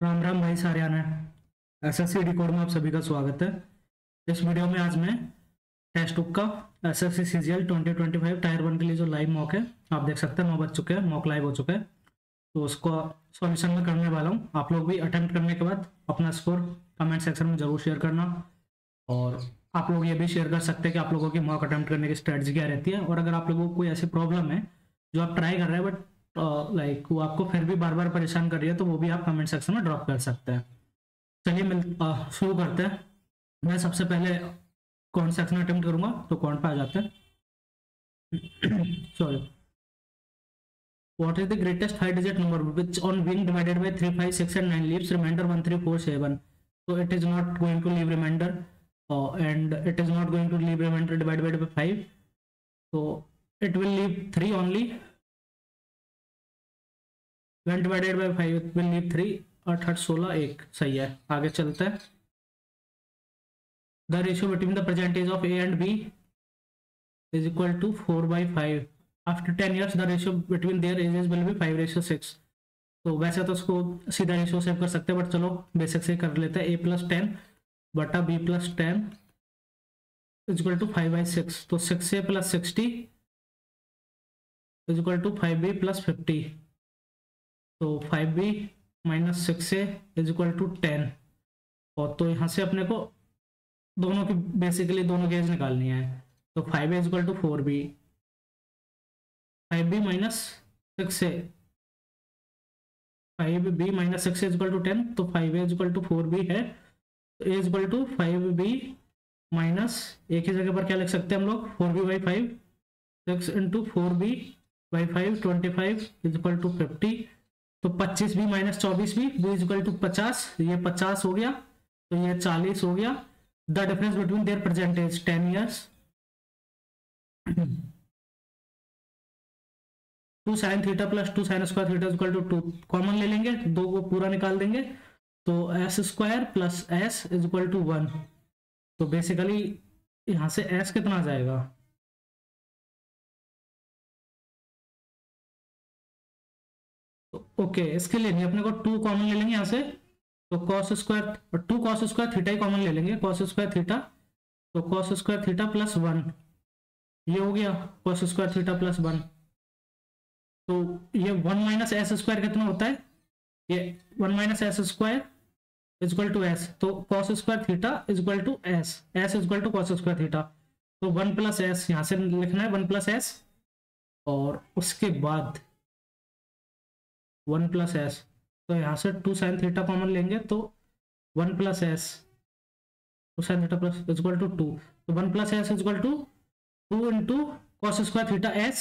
राम राम भाई सारियाना। SSC decode में आप सभी का स्वागत है। इस वीडियो में आज मैं टेस्ट बुक का एसएससी सीजीएल 2025 टायर 1 के लिए जो लाइव मॉक है आप देख सकते हैं 9 बज चुके हैं, मॉक लाइव हो चुका है। तो उसको सॉल्यूशन में करने वाला हूँ। आप लोग भी अटेम्प्ट करने के बाद अपना स्कोर कमेंट सेक्शन में जरूर शेयर करना। और आप लोग ये भी शेयर कर सकते हैं कि आप लोगों की मॉक अटेम्प्ट करने की स्ट्रेटजी क्या रहती है। और अगर आप लोगों को कोई ऐसी प्रॉब्लम है जो आप ट्राई कर रहे हैं बट लाइक वो आपको फिर भी बार बार परेशान कर रही है, तो वो भी आप कमेंट सेक्शन में ड्रॉप कर सकते हैं। चलिए शुरू करते हैं। मैं सबसे पहले कौन सेक्शन अटेम्प्ट करूंगा, तो कौन पे आ जाते हैं। Sorry. What is the greatest 5-digit number which on being divided by 3, 5, 6 and 9 leaves remainder 1, 3, 4, 7? So it is not going to leave remainder, and it is not going to leave remainder divided by 5. So it will leave 3 only. When divided by 5 it will leave 3. 8 8 16 1 सही है। आगे चलते हैं। The ratio between the percentage of A and B is equal to 4/5. After 10 years the ratio between their ages will be 5:6. तो वैसे तो उसको सीधा रेशियो सेव कर सकते हैं, बट चलो बेसिक से कर लेते हैं। A + 10 बटा B + 10 इज इक्वल टू 5/6। तो 6A + 60 is equal to 5B + 50। तो 5B - 6A is equal to 10। और तो यहाँ से अपने को दोनों की बेसिकली दोनों की एज निकालनी है। तो 5A is equal to 4B, 5B - 6A, 5B - 6A is equal to 10। तो 5A is equal to 4B है। तो A is equal to 5B minus एक ही जगह पर क्या लिख सकते हैं हम लोग, 4B/5। 6 × 4B/5 25 is equal to 50। तो 25B - 24B B is equal to 50। ये 50 हो गया, तो ये 40 हो गया। The difference between their present age 10 years. 2 sin theta + 2 sin square theta equal to 2 common ले लेंगे, दो को पूरा निकाल देंगे। तो s² + s is equal to 1। तो बेसिकली यहां से s कितना जाएगा, तो ओके इसके लिए नहीं, अपने को 2 कॉमन ले लेंगे यहां से। तो cos² 2 cos² थीटा ही कॉमन ले लेंगे, cos² थीटा। तो cos² थीटा + 1 ये हो गया, cos² थीटा + 1। तो ये 1 - s² कितना होता है, ये 1 - s² is equal to s। तो cos² theta is equal to s is equal to cos² theta. तो 1 + s यहां से लिखना है, 1 + s। और उसके बाद 1 + s, तो यहां से 2 sin थीटा कॉमन लेंगे, तो 1 + s 2 sin theta plus is equal to 2। तो 1 + s is equal to 2 × cos² theta s।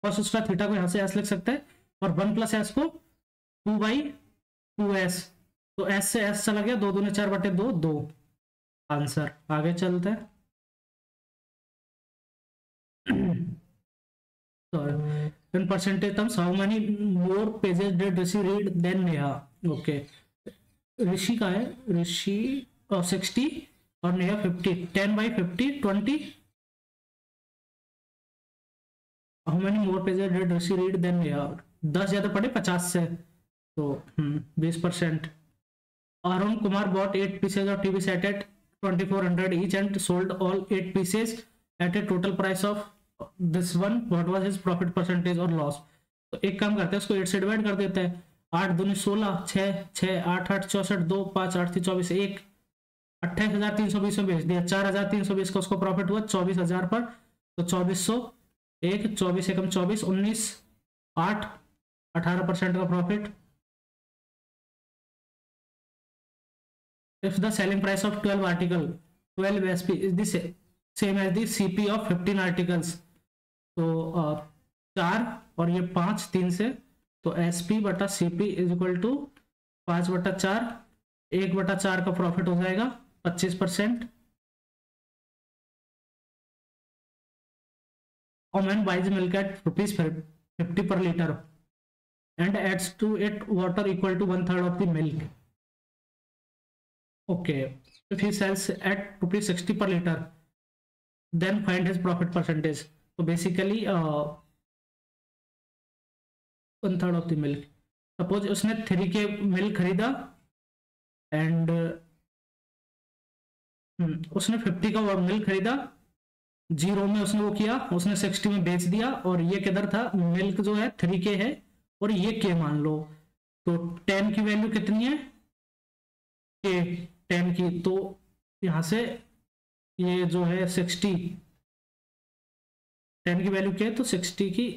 cos² theta को यहां से s लिख सकते हैं, और 1 + s को 2/2s। तो s से s चला गया, 2 दूनी 4/2 2 आंसर। आगे चलते हैं। Sorry. In percentage terms, how many more pages did Rishi read than Neha? Okay. ऋषि का है, ऋषि 60 और Neha 50। 10/50 20। How many more pages did Rishi read then Neha? 10 ज्यादा पढ़े 50 से, तो 20%। Arun Kumar bought 8 pieces of TV set at 2400 each and sold all 8 pieces at a total price of this one. What was his profit percentage or loss? तो एक काम करते हैं, इसको 8 से डिवाइड कर देते हैं। 8 दूनी 16, 6 6 8 8 64 2 5 8 24 1 28,320 में बेच दिया। 4,320 का उसको प्रॉफिट हुआ 24,000 पर। तो 2400 1 24 एकम 24 19 8 18% का profit. If the selling price of 12 article 12 SP is the same as the CP of 15 articles, तो 4 और ये 5 3 से, तो SP बटा CP इज इक्वल टू 5/4 1/4 का प्रॉफिट हो जाएगा 25%। और man buys milk at ₹50 per liter and adds to it water equal to 1/3 of the milk. Okay, if he sells at ₹60 per liter, then find his profit percentage. So basically 1/3 of the milk. Suppose उसने 3 के milk खरीदा and उसने 50 का milk खरीदा, 0 में उसने वो किया, उसने 60 में बेच दिया, और ये किधर था, मिल्क जो है 3K है और ये K मान लो, तो 10 की वैल्यू कितनी है, K 10 की, तो यहां से ये जो है 60, 10 की वैल्यू क्या है, तो 60 की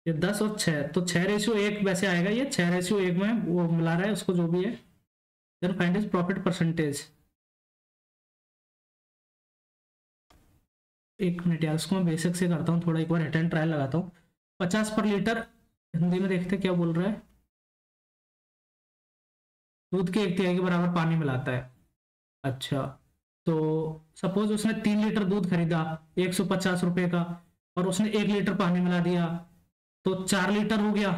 ये 10 और 6, तो 6:1 वैसे आएगा, ये 6:1 में वो मिला रहा है उसको जो भी है। Then find is profit percentage. एक मिनट यार, उसको मैं बेसिक से करता हूँ थोड़ा, एक बार हिट एंड ट्रायल लगाता हूँ। 50 पर लीटर, हिंदी में देखते क्या बोल रहा है, दूध के 1/3 के बराबर पानी मिलाता है। अच्छा, तो सपोज उसने 3 लीटर दूध खरीदा 150 रुपए का, और उसने 1 लीटर पानी मिला दिया, तो 4 लीटर हो गया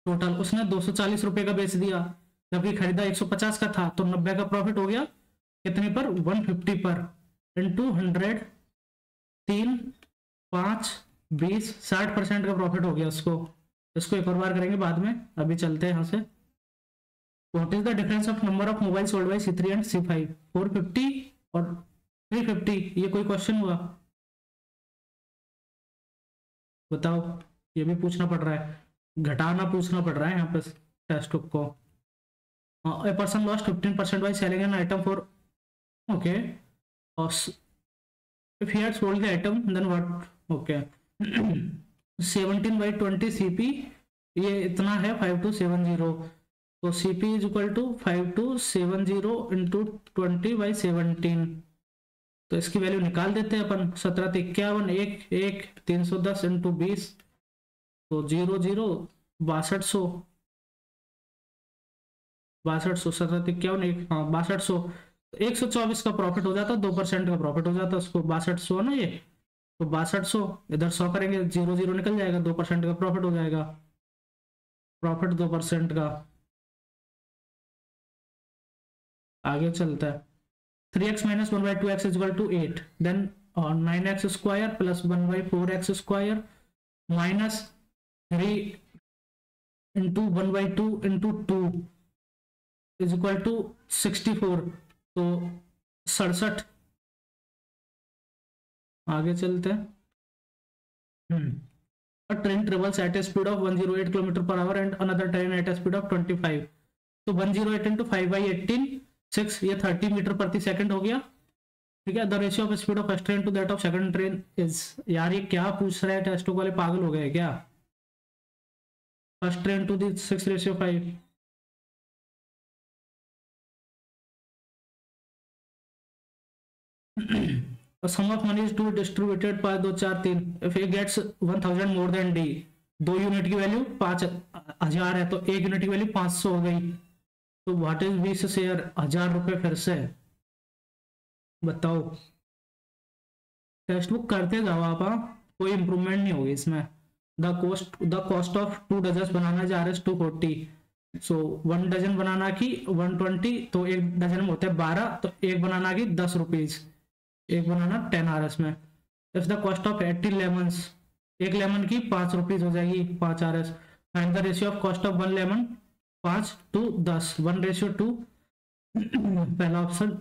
टोटल, उसने 240 रुपए का बेच दिया, जबकि खरीदा 150 का था, तो 90 का प्रॉफिट हो गया, कितने पर, 150 पर, इंटू 100, 3, 5, 20, 60% का प्रॉफिट हो गया उसको। इसको एक और बार करेंगे बाद में, अभी चलते हैं यहाँ से। What is the difference of number of mobile sold by C3 and C5? 450 और 350, ये कोई क्वेश्चन हुआ, बताओ, ये भी पूछना पड़ रहा है, घटाना पूछना पड़ रहा है यहाँ पे टेस्ट बुक को। A person lost 15% by selling an item for, okay, if he had sold the item then what, okay, 17/20 CP, ये इतना है 5270, तो CP is equal to 5270 into 20/17, तो इसकी वैल्यू निकाल देते हैं अपन, 1751, 1 310 इंटू 20, तो 0 0 6200, 6200, 1751, 1, हाँ 6200, 124 का प्रॉफिट हो जाता, 2% का प्रॉफिट हो जाता उसको, 6200 ना ये, तो 6200 इधर 100 करेंगे, 0 0 निकल जाएगा, 2% का प्रॉफिट हो जाएगा, प्रॉफिट 2% का। आगे चलता है, 3x minus 1/2x is equal to 8, then 9x square plus 1/4x square minus 3 into 1/2 into 2 is equal to 64, तो 67। आगे चलते हैं। A train travels at a speed of 108 km/h and another train at a speed of 25, तो 108 into 5/18 6, ये 30 metre प्रति second हो गया, ठीक है। The ratio of speed of first train to that of second train is, यार ये क्या पूछ रहा है, टेस्ट वाले पागल हो गए क्या, first train to the 6:5, a sum of money is to be distributed by 2 4 3, if A gets 1000 more than D, 2 unit की वैल्यू 5000 है, तो 1 यूनिट की वैल्यू 500 हो गई, तो व्हाट इज 20 शेयर, 1000 रुपए, फिर से बताओ, टेक्स्ट बुक करते जाओ आप, कोई इंप्रूवमेंट नहीं होगी इसमें। द कॉस्ट ऑफ 2 डजन बनाना जा रहा है 240, सो 1 डजन बनाना की 120, तो 1 डजन में होते हैं 12, तो एक बनाना की 10 रुपीज, एक बनाना 10 RS में। If the cost of 80 lemons, एक लेमन की 5 रुपीज हो जाएगी, 5 RS। Find the ratio of cost of 1 lemon, 5 to 10, 1:2, पहला ऑप्शन,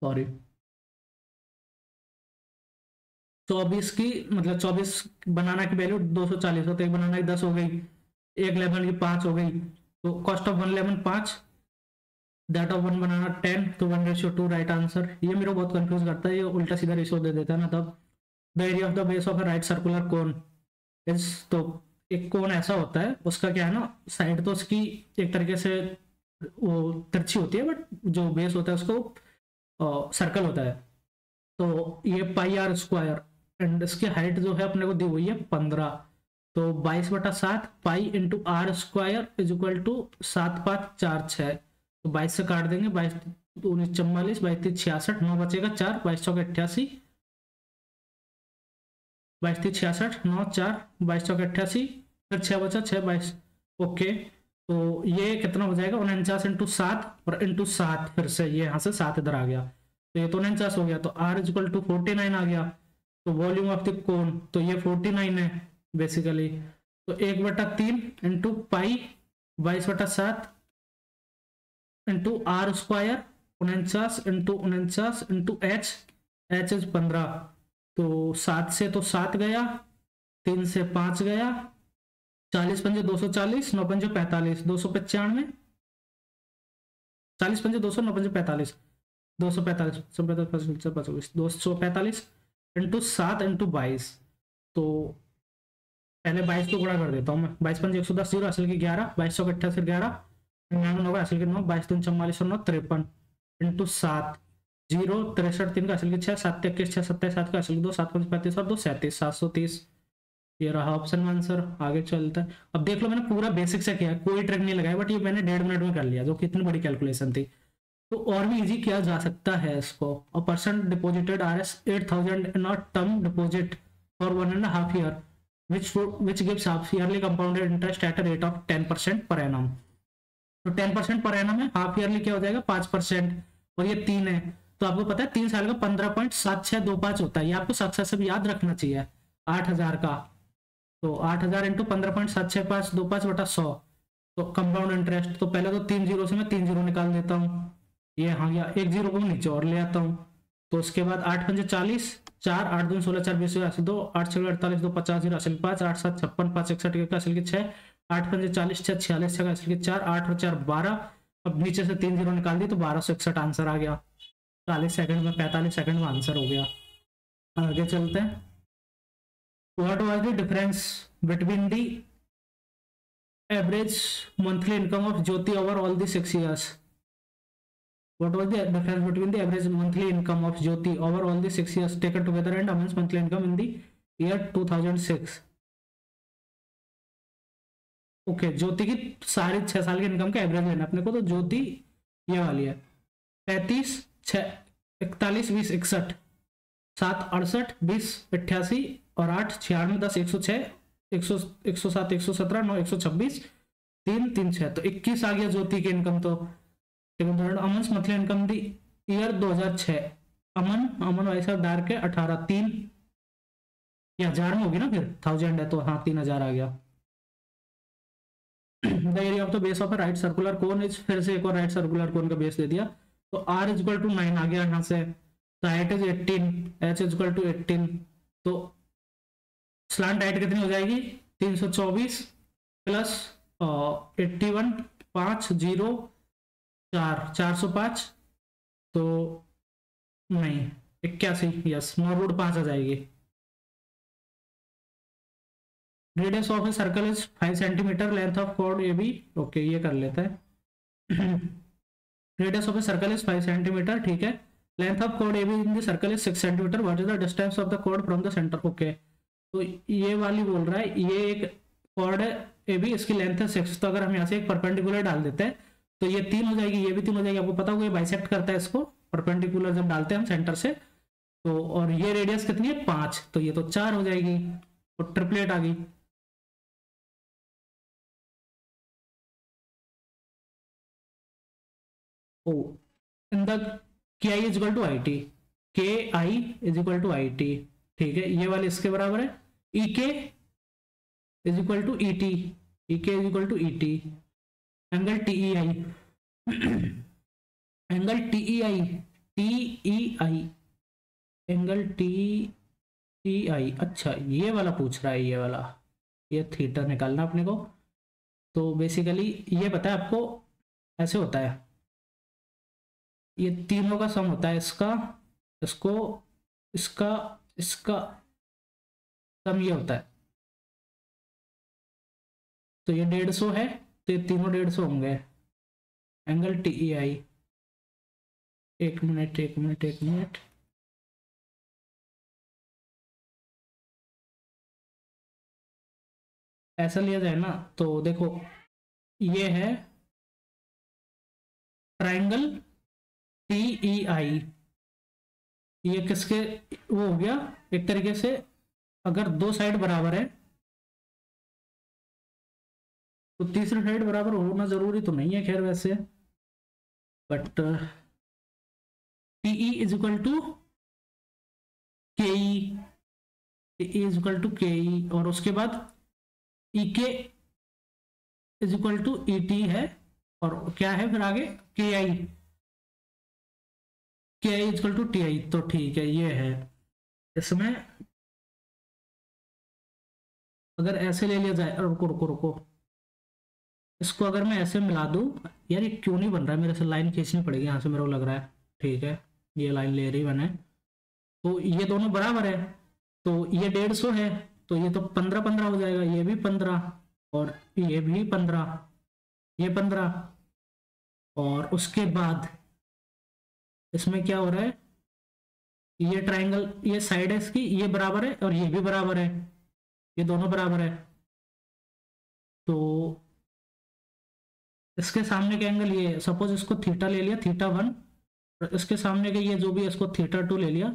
सॉरी 24 की, मतलब 24 बनाना की वैल्यू 240 हो, तो एक बनाना की 10 हो गई, एक लेमन की 5 हो गई, तो cost of 1 lemon 5, that of 1 बनाना 10, तो 1:2 राइट आंसर। ये मेरे को बहुत कंफ्यूज करता है, ये उल्टा सीधा रेशियो दे देता है ना तब। The area of the base of a right circular cone is, तो एक कोन ऐसा होता है, उसका क्या है ना, साइड तो उसकी एक तरीके से वो तिरछी होती है, बट जो बेस होता है उसको सर्कल होता है, तो ये πr², एंड इसकी हाइट जो है अपने को दी हुई है 15, तो 22/7 pi into r² is equal to 7,546, तो 22 से काट देंगे, 22 19 44, 22 66, 9 बचेगा 4, 22 88, 22 66, 9 4, 22 88, फिर 6 बचा, 6 22, ओके, तो ये कितना हो जाएगा, 49 इंटू 7 और इंटू 7, फिर से ये यहाँ से 7 इधर आ गया, तो ये तो 49 हो गया, तो r इज इक्वल टू 49 आ गया, तो वॉल्यूम ऑफ द कोन तो ये 49 है बेसिकली। तो 1/3 into pi 22/7 into r square 49 into 49 into h, h is 15। तो 7 से तो 7 गया, 3 से 5 गया, 40 पंजे 240, 9 पंजे 45, 295, 40 पंजे 200, 9 पंजे 45, 245, 245 इंटू 7 इंटू 22। तो पहले 22 को गुणा कर देता हूँ मैं, 22 पंजे 110, 0 असल की 11, 22 सौ 88 11, 99 असल की 9, 22 3 44 और 9 53 इंटू 7, 0 63 3 का असल की 6, 7 21 6 27 7 का असल की 2, 7 5 35 और 2 37 730। ये रहा ऑप्शन में आंसर। आगे चलता है। अब देख लो मैंने पूरा बेसिक से किया, कोई ट्रिक नहीं लगाया, बट ये मैंने 1.5 मिनट में कर लिया, जो कितनी बड़ी कैलकुलेशन थी। तो और भी इजी किया जा सकता है इसको। A person deposited RS 8000 in a term deposit for 1.5 year which gives half yearly compounded interest at a rate of 10% per annum। तो 10% पर एनम है, हाफ ईयरली क्या हो जाएगा 5%, और ये 3 है। तो आपको पता है 3 साल का 15.7625 होता है, ये आपको सक्सेसिव याद रखना चाहिए। 8000 का तो 8000 इंटू 15.76525/100, तो कंपाउंड इंटरेस्ट। तो पहले तो 3 जीरो से मैं 3 जीरो निकाल देता हूँ, ये हाँ गया, 1 जीरो को नीचे और ले आता हूँ। तो उसके बाद 8 पंजे 40, 4 8 2 16 4 20 2 8 6 48 2 50 0 असल 5 8 7 56 5 61 का असल की 6 8 पंजे 40 6 46 6 का असल की 4 8 और 4 12। अब नीचे से 3 जीरो निकाल दी तो 1261 आंसर आ गया। 40 सेकंड में 45 सेकंड में आंसर हो गया। आगे चलते हैं। What was the difference between the average monthly income of Jyoti over all the 6 years? What was the difference between the average monthly income of Jyoti over all the 6 years taken together and Aman's monthly income in the year 2006? Okay, ज्योति की सारी 6 साल की income का average लेना अपने को। तो ज्योति ये वाली है 35 6 41 20 61 7 68 20 88 और 8 96 10 106 107 117 9 126 3 3 6। तो 21 आ गया ज्योति की इनकम। तो अमन मंथली इनकम दी ईयर 2006। अमन भाई साहब डार के 18 3 ये 1000 में होगी ना, फिर 1000 है तो हाँ 3000 आ गया। The area of the base of a right circular cone is, फिर से एक और राइट सर्कुलर कोन का बेस दे दिया। तो R इज इक्वल टू 9 आ गया यहाँ से, तो height is 18, H is equal to 18। तो स्लांट हाइट कितनी हो जाएगी 324 प्लस 81 5 0 4 405, तो नहीं 81, यस नॉर्मूड 5 आ जाएगी। Radius of a circle is 5 centimetre, length of chord A B, okay ये कर लेते हैं। Radius of a circle is 5 centimetre, ठीक है। Length of chord A B in the circle is 6 centimetre, what is the distance of the chord from the centre, okay. तो ये वाली बोल रहा है ये एक कॉर्ड है ए बी, इसकी लेंथ है 6। तो अगर हम यहाँ से एक परपेंडिकुलर डाल देते हैं तो ये 3 हो जाएगी, ये भी 3 हो जाएगी। आपको पता होगा ये बाइसेक्ट करता है इसको, परपेंडिकुलर जब डालते हैं हम सेंटर से। तो और ये रेडियस कितनी है 5, तो ये तो 4 हो जाएगी, तो ट्रिपलेट आ गई। ओ in the K I is equal to I T, K I is equal to I T, ठीक है। ये वाले इसके बराबर है। E K is equal to E T, E K is equal to E T. Angle T E I, angle T E I, T E I, angle T E I. अच्छा ये वाला पूछ रहा है, ये वाला, ये थीटा निकालना अपने को। तो बेसिकली ये पता है आपको, ऐसे होता है, ये तीनों का सम होता है, इसका इसको इसका इसका सम ये होता है। तो ये 150 है, तो ये तीनों 150 होंगे। एंगल टी ई आई, एक मिनट एक मिनट एक मिनट, ऐसा लिया जाए ना तो देखो ये है ट्राइंगल टी ई आई, ये किसके वो हो गया एक तरीके से। अगर दो साइड बराबर है तो तीसरी साइड बराबर होना जरूरी तो नहीं है खैर वैसे, but T E is equal to K E, is equal to K ई, और उसके बाद E K is equal to E T है, और क्या है फिर आगे K I, K I is equal to T I. तो ठीक है, ये है। इसमें अगर ऐसे ले लिया जाए, रुको रुको रुको, इसको अगर मैं ऐसे मिला दूं, यार ये क्यों नहीं बन रहा है मेरे से, लाइन खींचनी पड़ेगी यहाँ से मेरे को लग रहा है। ठीक है, ये लाइन ले रही मैंने, तो ये दोनों बराबर है, तो ये 150 है, तो ये तो 15-15 हो जाएगा, ये भी 15 और ये भी 15, ये 15, और उसके बाद इसमें क्या हो रहा है, ये ट्राइंगल, ये साइड है इसकी, ये बराबर है और ये भी बराबर है, ये दोनों बराबर है, तो इसके सामने का एंगल ये, सपोज इसको थीटा ले लिया, थीटा 1, और इसके सामने का ये जो भी है इसको थीटा 2 ले लिया,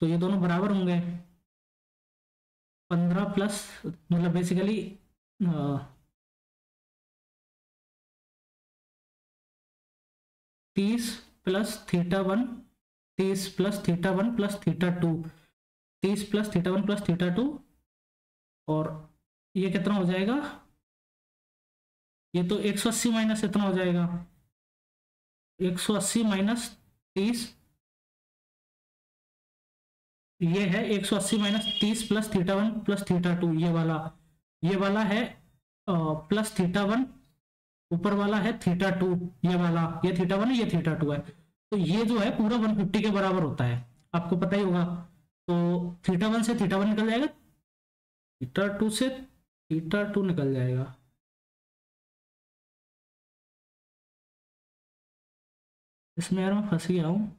तो ये दोनों बराबर होंगे। 15 प्लस, मतलब basically 30 plus theta 1, 30 plus theta 1 plus theta 2, 30 plus theta 1 plus theta 2, और ये कितना हो जाएगा, ये तो 180 माइनस इतना हो जाएगा, 180 माइनस 30, ये है 180 minus 30 plus theta 1 plus theta 2, ये वाला है प्लस थीटा 1, ऊपर वाला है थीटा 2, ये वाला, ये थीटा 1 है, ये थीटा 2 है, तो ये जो है पूरा 150 के बराबर होता है, आपको पता ही होगा। तो थीटा 1 से थीटा 1 निकल जाएगा, थीटा 2 से थीटा 2 निकल जाएगा, इसमें यार मैं फंस गया हूँ।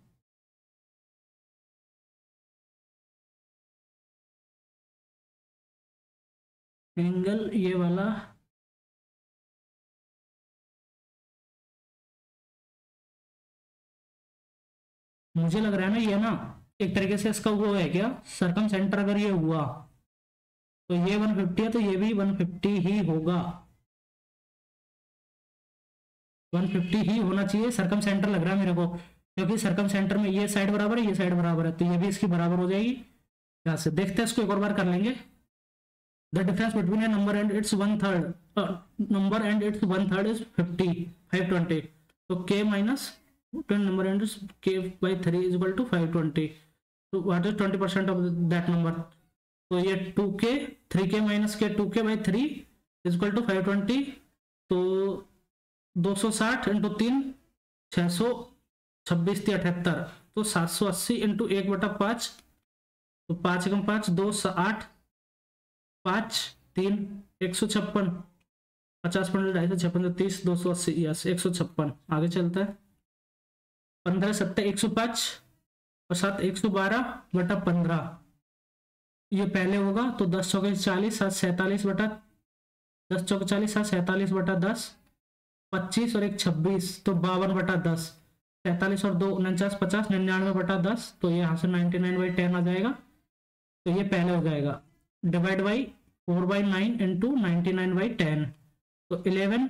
एंगल ये वाला, मुझे लग रहा है ना ये ना एक तरीके से इसका वो है क्या, सरकम सेंटर अगर ये हुआ तो ये 150 है, तो ये भी 150 ही होगा, 150 ही होना चाहिए, सरकम सेंटर लग रहा है मेरे को, क्योंकि सरकम सेंटर में ये साइड बराबर है, ये साइड बराबर है, तो ये भी इसकी बराबर हो जाएगी। यहाँ से देखते हैं, इसको एक और बार कर लेंगे। The difference between a number and its 1/3 number and its 1/3 is 520, तो k minus number and k by 3 is equal to 520, तो what is 20% of that number, तो ये 2k 3k minus k 2k by 3 is equal to 520, तो 260 into 3 626 78, तो 780 into 1/5, तो 5 एकम 5 2 8 5 3 156, 50 पंद्रह 256, 30 280, yes 156, आगे चलता है। 15 7 105 और 7 112/15, ये पहले होगा, तो 10 चौके 40, 7 47 बटा 10 चौके 40, 7 47/10, 25 और 1 26, तो 52/10, 47 और 2 49 50 99/10, तो ये यहाँ से 99/10 आ जाएगा, तो ये पहले हो जाएगा, डिवाइड बाई 4/9 इंटू 99/10, तो 11,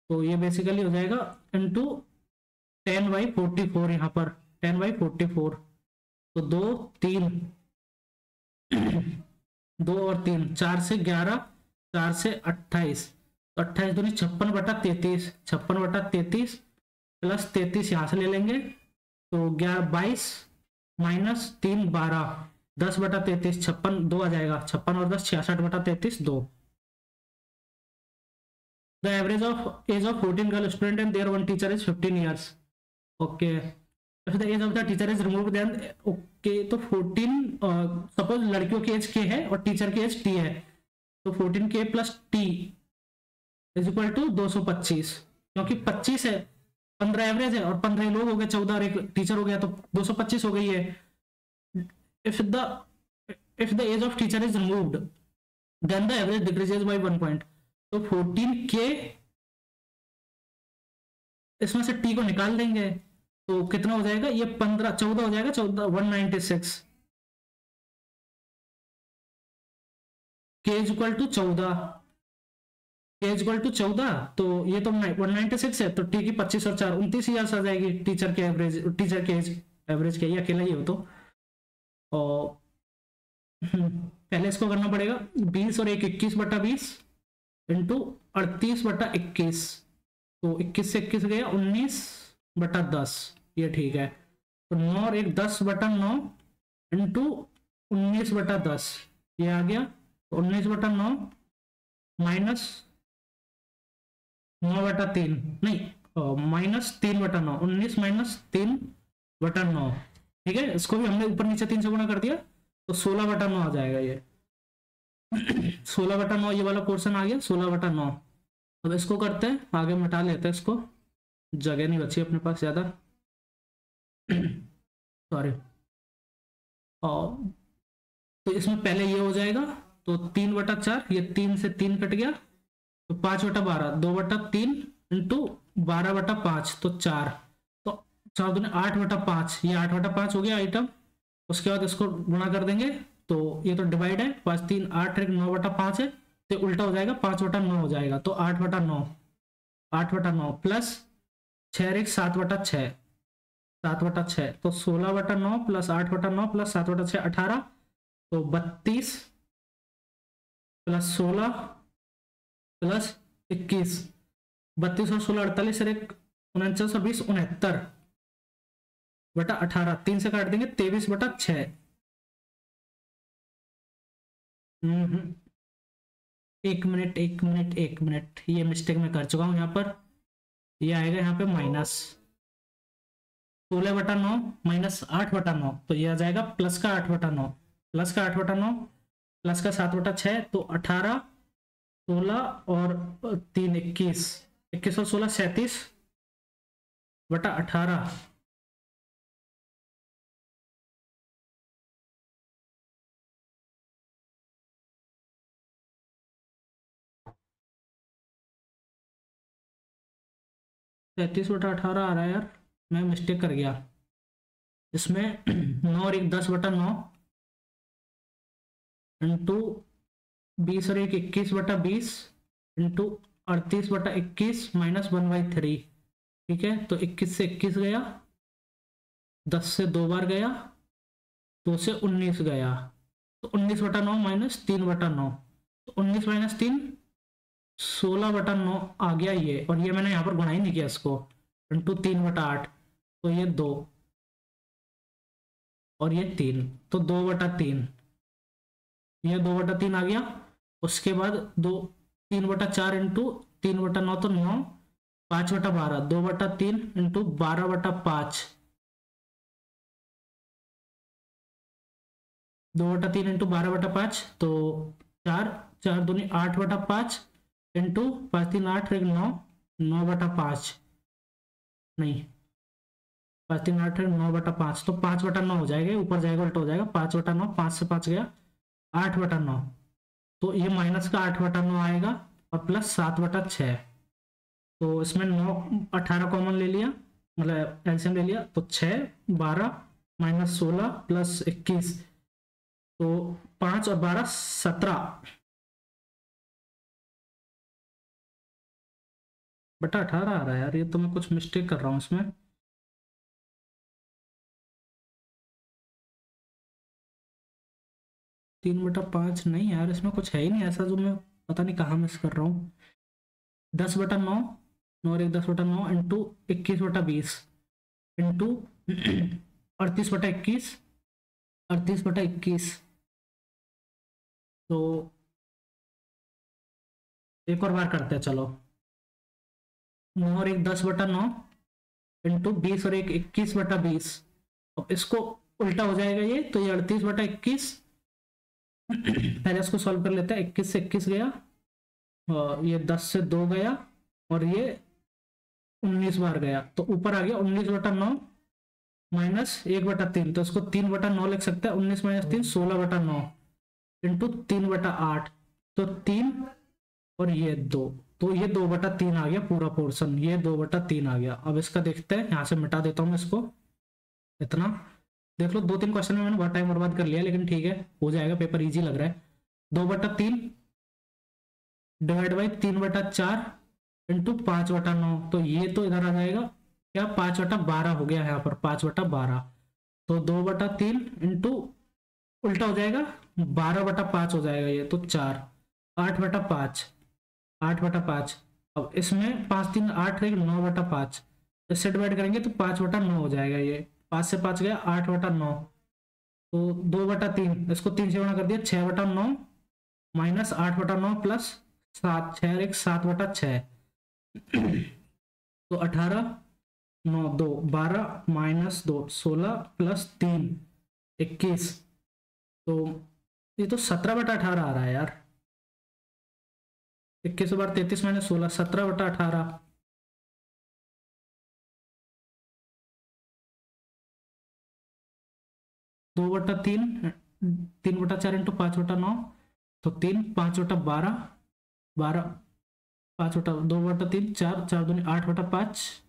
तो ये बेसिकली हो जाएगा इंटू 10/44, यहाँ पर 10/44, तो 2 3 2 और 3 4 से 11, 4 से 28, तो 28 दूनी 56/33, 56/33 प्लस 33 यहाँ से ले लेंगे, तो 11 22 माइनस 3 12, 10/33 56 2 आ जाएगा, 56 और 10 66/33 2। The average of age of 14 girl student and their one teacher is 15 years, ओके, if the age of the teacher is removed then okay, तो 14 सपोज लड़कियों की एज k है और टीचर की एज t है, तो 14k plus t is equal to 225, क्योंकि 25 है, 15 एवरेज है और 15 लोग हो गए, 14 और एक टीचर हो गया, तो 225 हो गई है। if the age of teacher is removed then the average decreases by 1 point, तो 14k इसमें से t को निकाल देंगे, तो कितना हो जाएगा, ये 14 हो जाएगा, 196, k is equal to 14, k is equal to 14, तो ये तो 196 है, तो t की 25 और 4 29 ईयर्स आ जाएगी, टीचर के एवरेज, टीचर के एज एवरेज के, ये अकेला ही हो तो, और पहले इसको करना पड़ेगा 20 और 1 21/20 इंटू 38/21। तो 21 से 21 गया 19/10, ये ठीक है। तो 9 और 1 10/9 इंटू 19/10, ये आ गया। तो 19/9 माइनस 9/3, नहीं माइनस 3/9, 19 माइनस 3/9, ठीक है। इसको भी हमने ऊपर नीचे 3 से गुणा कर दिया, तो 16/9 आ जाएगा ये। 16/9 ये वाला पोर्शन आ गया 16/9। अब इसको करते हैं, आगे मिटा लेते हैं इसको, जगह नहीं बची अपने पास ज्यादा। सॉरी। और तो इसमें पहले ये हो जाएगा, तो 3/4, ये 3 से 3 कट गया, तो 5/12, 2/3 इंटू 12/5, तो 4। तो 4 दूनी 8/5, ये 8/5 हो गया आइटम। उसके बाद इसको गुणा कर देंगे, तो ये तो डिवाइड है, 5 3 8 1 9/5 है, तो उल्टा हो जाएगा 5/9 हो जाएगा। तो 8/9, 8/9 प्लस 6 1 7/6, 7/6, तो 16/9 प्लस 8/9 प्लस 7/6 18, तो 32 प्लस 16 प्लस 21, 32 और 16 48 और 1 49 और 20 69/18, 3 से काट देंगे 23/6। एक मिनट एक मिनट एक मिनट, ये मिस्टेक मैं कर चुका हूं यहाँ पर। ये आएगा यहाँ पे माइनस 16/9 माइनस 8/9, तो ये आ जाएगा प्लस का 8/9, प्लस का 8/9 प्लस का 7/6, तो 18 16 और 3 21, 21 और 16 37/18। तैतीस बटा 18 आ रहा है यार, मैं मिस्टेक कर गया इसमें। 9 और 1 10/9 इंटू 20 और 1 21/20 इंटू 38/21 माइनस 1/3, ठीक है। तो 21 से 21 गया, 10 से 2 बार गया, 2 से 19 गया, तो 19/9 माइनस 3/9, तो 19 माइनस 3 16/9 आ गया ये। और ये मैंने यहाँ पर गुणा ही नहीं किया इसको, इंटू 3/8, तो ये 2 और ये 3, तो 2/3, ये 2/3 आ गया। उसके बाद 3/4 इंटू 3/9, तो 9, 5/12, 2/3 इंटू 12/5, 2/3 इंटू 12/5, तो 4 4 दूनी 8/5 इंटू 5 3 8 1 9, 9/5, नहीं 5 3 8 9/5, तो 5/9 हो जाएगा, ऊपर जाएगा उल्टा हो जाएगा, 5/9, 5 से 5 गया 8/9, तो ये माइनस का 8/9 आएगा और प्लस 7/6। तो इसमें 9 18 कॉमन ले लिया, मतलब एलसीएम ले लिया, तो 6 12 माइनस 16 प्लस 21, तो 5 और 12 17/18 आ रहा है यार, ये तो मैं कुछ मिस्टेक कर रहा हूँ इसमें। तीन बटा पाँच नहीं यार, इसमें कुछ है ही नहीं ऐसा जो मैं पता नहीं कहाँ मिस कर रहा हूँ। 10/9, 9 और 1 10/9 इंटू 21/20 इंटू 38/21, 38/21, तो एक और बार करते हैं चलो। 9 और 1 10/9 इंटू 20 और 1 21/20, अब इसको उल्टा हो जाएगा ये, तो ये 38/21। पहले इसको सॉल्व कर लेते हैं, 21 से 21 गया, और ये 10 से 2 गया, और ये 19 बार गया, तो ऊपर आ गया 19/9 माइनस 1/3, तो इसको 3/9 लिख सकते हैं, 19 माइनस 3 16/9 इंटू 3/8, तो 3 और ये 2, तो ये 2/3 आ गया पूरा पोर्शन, ये 2/3 आ गया। अब इसका देखते हैं, यहाँ से मिटा देता हूँ मैं इसको, इतना देख लो। 2-3 क्वेश्चन में मैंने बहुत टाइम बर्बाद कर लिया, लेकिन ठीक है हो जाएगा, पेपर इजी लग रहा है। 2/3 डिवाइड बाई 3/4 इंटू 5/9, तो ये तो इधर आ जाएगा क्या, 5/12 हो गया यहाँ पर, 5/12, तो 2/3 इंटू उल्टा हो जाएगा 12/5 हो जाएगा ये, तो 4, 8/5, 8/5। अब इसमें 5 3 8 रहेगी, 9/5। इससे डिवाइड करेंगे तो 5/9 हो जाएगा ये, 5 से 5 गया 8/9, तो 2/3, इसको 3 से गुणा कर दिया, 6/9 माइनस 8/9 प्लस 7, 6 1 7/6, तो 18, 9 2 12 माइनस 2 16 प्लस 3 21, तो ये तो 17/18 आ रहा है यार। 21 बार 33 माइनस 16, 17/18। 2/3, 3/4 इंटू 5/9, तो 3, 5/12, 12, 2/3, 4 4 दूनी 8/5,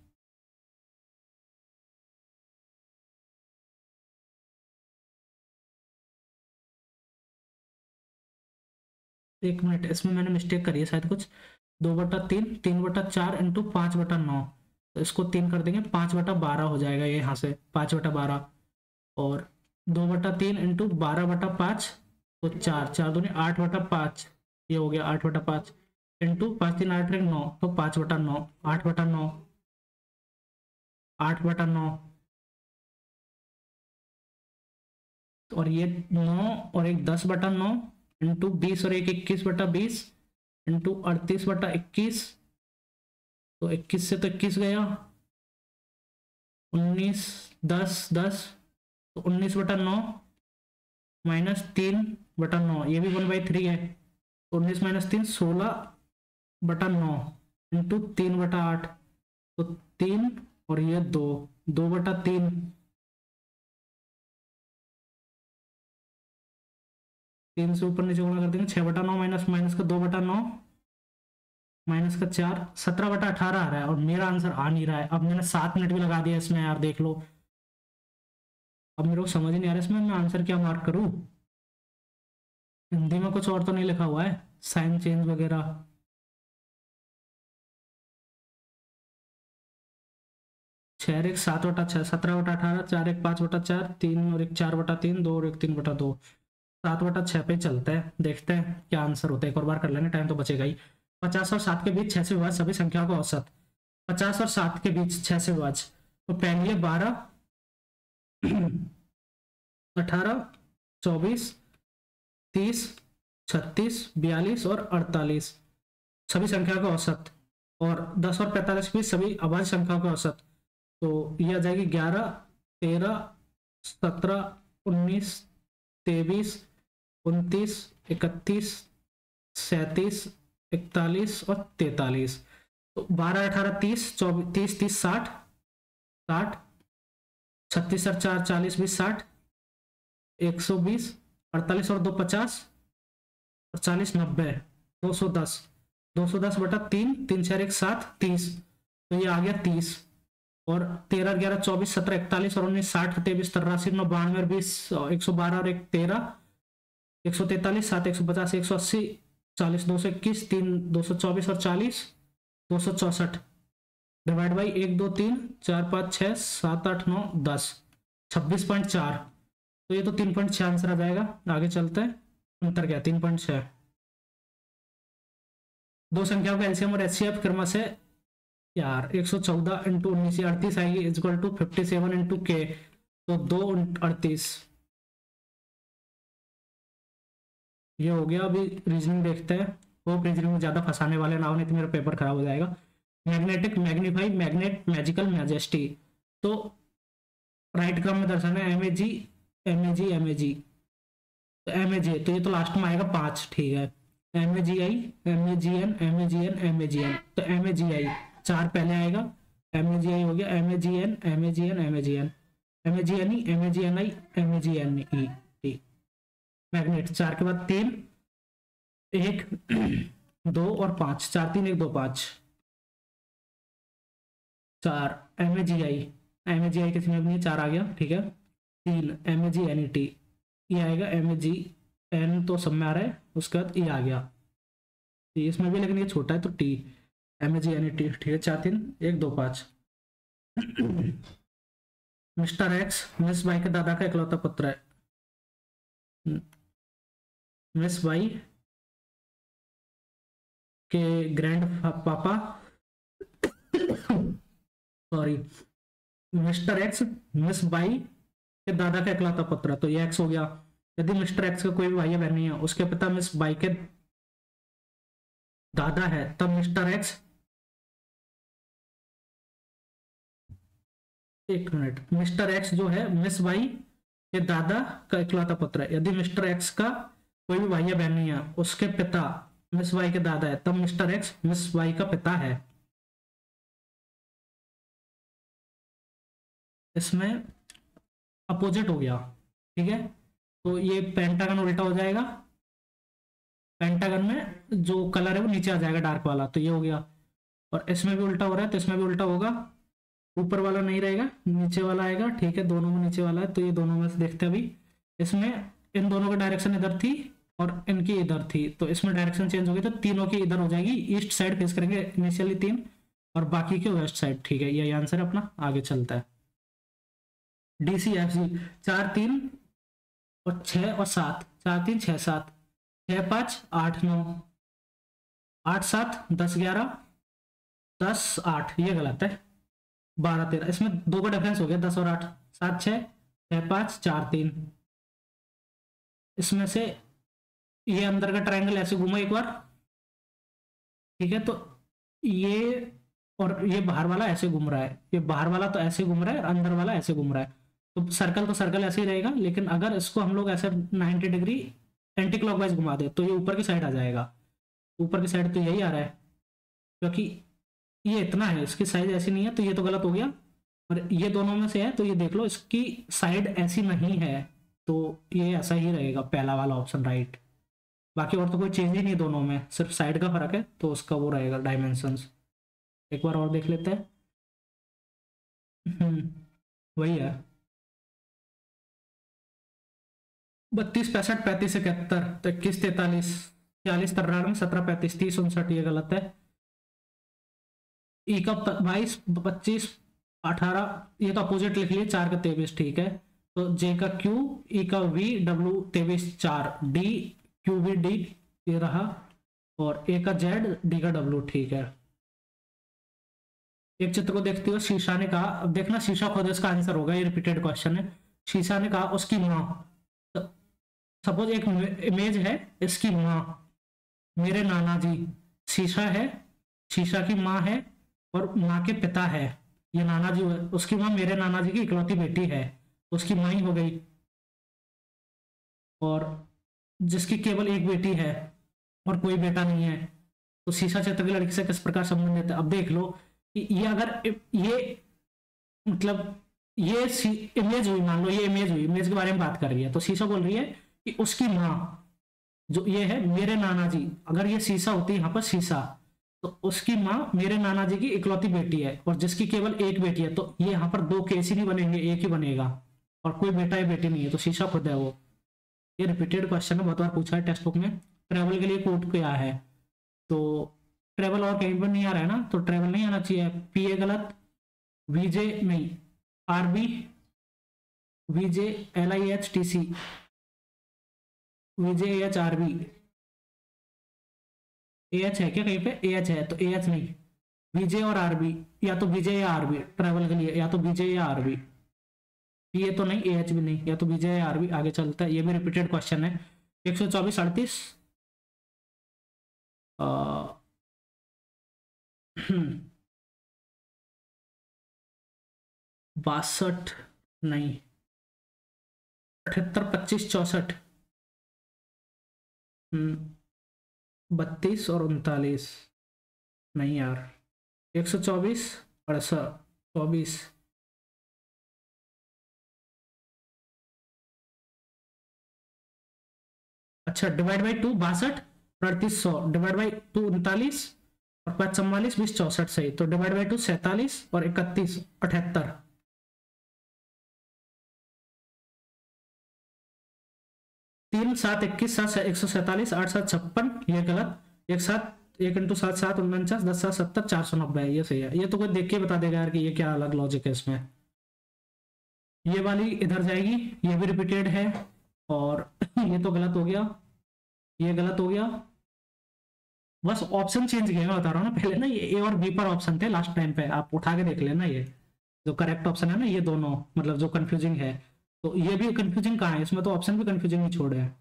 एक मिनट, इसमें मैंने मिस्टेक करी है शायद कुछ। 2/3, 3/4 इंटू 5/9, तो इसको 3 कर देंगे, 5/12 हो जाएगा ये यहाँ से, 5/12। और 2/3 इंटू 12/5, तो 4 4 दूनी 8/5, ये हो गया 8/5 इंटू 5 3 8 9, तो 5/9, 8/9, 8/9, और ये 9 और एक 10/9 इंटू 20 और एक 21/20 इंटू 38/21, तो 21 से तो 21 गया, 19 10 10, तो 19/9 माइनस 3/9, ये भी 1/3 है, 19 माइनस 3 16/9 इंटू 3/8, तो 3 और ये 2, 2/3, 3 से ऊपर नीचे गुणा कर देंगे, 6/9 माइनस माइनस का 2/9 माइनस का 4, 17/18 आ रहा है, और मेरा आंसर आ नहीं रहा है। अब मैंने 7 मिनट भी लगा दिया इसमें यार, देख लो। अब मेरे को समझ ही नहीं आ रहा इसमें मैं आंसर क्या मार्क करूं। हिंदी में कुछ और तो नहीं लिखा हुआ है, साइन चेंज वगैरह। 6 1 7/6, 17/18, 4 1 5/4, 3 और 1 4/3, 2 और 1 3/2, 7/6 पे चलता है। देखते हैं क्या आंसर होता है, एक और बार कर लेंगे, टाइम तो बचेगा ही। 50 और 7 के बीच 6 से विभाज्य सभी संख्याओं का औसत। 50 और 7 के बीच 6 से विभाज्य, तो पहली है 12, 18, 24, 30, 36, 42 और 48 सभी संख्या का औसत, और 10 और 45 के बीच सभी अभाज्य संख्याओं का औसत। तो ये आ जाएगी 11, 13, 17, 19, 23, 29, 31, 37, 41 और 43। तो 12 18 30, 24 30 30 60, 60, 36 और 4 40 20 60, 120, 48 और 2 50, और 40 90, 210, 210/3, 3 4 1 7, 30, तो ये आ गया 30। और 13 11 24 17 41 और 19 60 23 83 9 92 और 20 112 और 1 13, 143 7 150 180 40 221 3 224 और 40 264, डिवाइड बाई 1 2 3 4 5 6 7 8 9 10, 26.4। तो ये तो 3.6 आंसर आ जाएगा। आगे चलते हैं, अंतर क्या 3.6। दो संख्याओं का एलसीएम और एचसीएफ क्रम से यार 114 इंटू 19 38 आएगी, इजक्वल टू 57 इंटू के, तो 2 38। ये हो गया। अभी रीजनिंग देखते हैं, होप रीजनिंग में ज्यादा फंसाने वाले ना हो, नहीं तो मेरा पेपर खराब हो जाएगा। Magnetic magnify magnet magical majesty, तो राइट क्रम में दर्शाना है M A G M A G M A G, तो एम ए जी, तो ये तो लास्ट में आएगा 5, ठीक है। M A G I M A G N M A G N M A G N, तो एम ए जी आई 4 पहले आएगा, एम ए जी आई हो गया, M A G N M A G N M A G N M A G N E M A G N I M A G N E T. Magnet 4 के बाद 3 1 2 और 5, 4 3 1 2 5, 4 M A G आई किसी में भी नहीं, 4 आ गया, ठीक है। 3 M A G N E T, ये आएगा एम ए जी एन, तो सब में आ रहा है, उसके बाद ये आ गया इसमें भी, लेकिन ये छोटा है तो T, M A G N E T, ठीक है। 4 3 1 2 5। मिस्टर एक्स मिस बाई के दादा का इकलौता पुत्र है। मिस वाई के grand papa, sorry, mister X Miss Y के दादा का इकलौता पुत्र, तो ये एक्स हो गया। यदि मिस्टर एक्स का कोई भी भाई या बहन नहीं है, उसके पिता मिस वाई के दादा है, तब मिस्टर एक्स, एक मिनट, मिस्टर एक्स जो है मिस वाई के दादा का इकलौता पुत्र है। यदि मिस्टर एक्स का कोई भी भाई या बहन नहीं है, उसके पिता मिस वाई के दादा है, तब मिस्टर एक्स मिस वाई का पिता है। इसमें अपोजिट हो गया, ठीक है। तो ये पेंटागन उल्टा हो जाएगा, पेंटागन में जो कलर है वो नीचे आ जाएगा डार्क वाला, तो ये हो गया। और इसमें भी उल्टा हो रहा है, तो इसमें भी उल्टा होगा, ऊपर वाला नहीं रहेगा, नीचे वाला आएगा, ठीक है। दोनों में नीचे वाला है, तो ये दोनों में से देखते हैं अभी। इसमें इन दोनों की डायरेक्शन इधर थी और इनकी इधर थी, तो इसमें डायरेक्शन चेंज हो गई, तो तीनों की इधर हो जाएगी, ईस्ट साइड फेस करेंगे इनिशियली तीन, और बाकी के वेस्ट साइड, ठीक है। यही आंसर है अपना, आगे चलता है। DCFG 4 3 और 6 और 7, 4 3 6 7, 6 5 8 9, 8 7 10 11 10 8, ये गलत है, 12 13, इसमें 2 का डिफरेंस हो गया, 10 और 8, 7 6 6 5 4 3। इसमें से ये अंदर का ट्रायंगल ऐसे घूमा एक बार, ठीक है। तो ये और ये बाहर वाला ऐसे घूम रहा है, ये बाहर वाला तो ऐसे घूम रहा है, अंदर वाला ऐसे घूम रहा है, तो सर्कल ऐसे ही रहेगा। लेकिन अगर इसको हम लोग ऐसे 90 डिग्री एंटी क्लॉकवाइज घुमा दे, तो ये ऊपर की साइड आ जाएगा। ऊपर की साइड तो यही आ रहा है, क्योंकि ये इतना है, इसकी साइज ऐसी नहीं है, तो ये तो गलत हो गया। और ये दोनों में से है, तो ये देख लो, इसकी साइड ऐसी नहीं है, तो ये ऐसा ही रहेगा, पहला वाला ऑप्शन राइट। बाकी और तो कोई चेंज ही नहीं दोनों में, सिर्फ साइड का फर्क है, तो उसका वो रहेगा डायमेंशंस। एक बार और देख लेते हैं। वही है, 32 65 35 71, तो 21 43 40 93 17 35 30 59, ये गलत है। ई का 22 25 18, ये तो अपोजिट लिख लिए, 4 का 23, ठीक है। तो जे का क्यू, ई का V, W 23 4, D Q V D, ये रहा, और ए का जेड, डी का डब्ल्यू, ठीक है। एक चित्र को देखते हुए शीशा ने कहा, अब देखना शीशा खुद इसका आंसर होगा, ये रिपीटेड क्वेश्चन है। शीशा ने कहा उसकी माँ, सपोज एक इमेज है, इसकी माँ मेरे नाना जी, शीशा है, शीशा की माँ है, और माँ के पिता है, ये नाना जी है, उसकी माँ मेरे नाना जी की इकलौती बेटी है, उसकी माँ ही हो गई। और जिसकी केवल एक बेटी है और कोई बेटा नहीं है, तो शीशा चित्र की लड़की से किस प्रकार संबंधित है। अब देख लो कि ये अगर ये मतलब ये इमेज हुई, मान लो ये इमेज हुई, इमेज के बारे में बात कर रही है, तो शीशा बोल रही है कि उसकी माँ जो ये है मेरे नाना जी, अगर ये शीशा होती है यहाँ पर शीशा, तो उसकी माँ मेरे नाना जी की इकलौती बेटी है, और जिसकी केवल एक बेटी है, तो ये यहाँ पर दो केस ही नहीं बनेंगे, एक ही बनेगा, और कोई बेटा या बेटी नहीं है, तो शीशा खुद है वो। ये रिपीटेड क्वेश्चन है, बहुत बार पूछा है टेक्स्ट बुक में। ट्रेवल के लिए कोड क्या है, तो ट्रेवल और कहीं पर नहीं आ रहा है ना, तो ट्रेवल नहीं आना चाहिए, पीए गलत, वीजे नहीं, आरबी, वीजे LIHTC, VJHRB, AH है क्या कहीं पे, AH है, तो AH नहीं, VJ और RB, या तो VJ या RB ट्रेवल के लिए, या तो VJ या RB, ये तो नहीं, AH भी नहीं, या तो VJ या RB। आगे चलता है, ये भी रिपीटेड क्वेश्चन है। 124 38 62 नहीं, 78 25 64, 32 और 39 नहीं यार, 124 68 24, अच्छा डिवाइड बाई 2 62, 3800 डिवाइड बाई 2 39, और 5 44 20 64, सही। तो डिवाइड बाई 2 47 और 31 78, 3 7 21 7 147 8 7 56, ये गलत, 1 7 1 इंटू 7 7 49 10 7 70 490, ये सही है। ये तो कोई देख के बता देगा यार कि ये क्या अलग लॉजिक है इसमें। ये वाली इधर जाएगी, ये भी रिपीटेड है, और ये तो गलत हो गया, ये गलत हो गया। बस ऑप्शन चेंज किया, मैं बता रहा हूँ ना, पहले ना ये ए और बी पर ऑप्शन थे लास्ट टाइम पे, आप उठा के देख लेना, ये जो करेक्ट ऑप्शन है ना ये दोनों, मतलब जो कंफ्यूजिंग है, तो ये भी कंफ्यूजिंग कहाँ है, इसमें तो ऑप्शन भी कंफ्यूजिंग ही छोड़े हैं।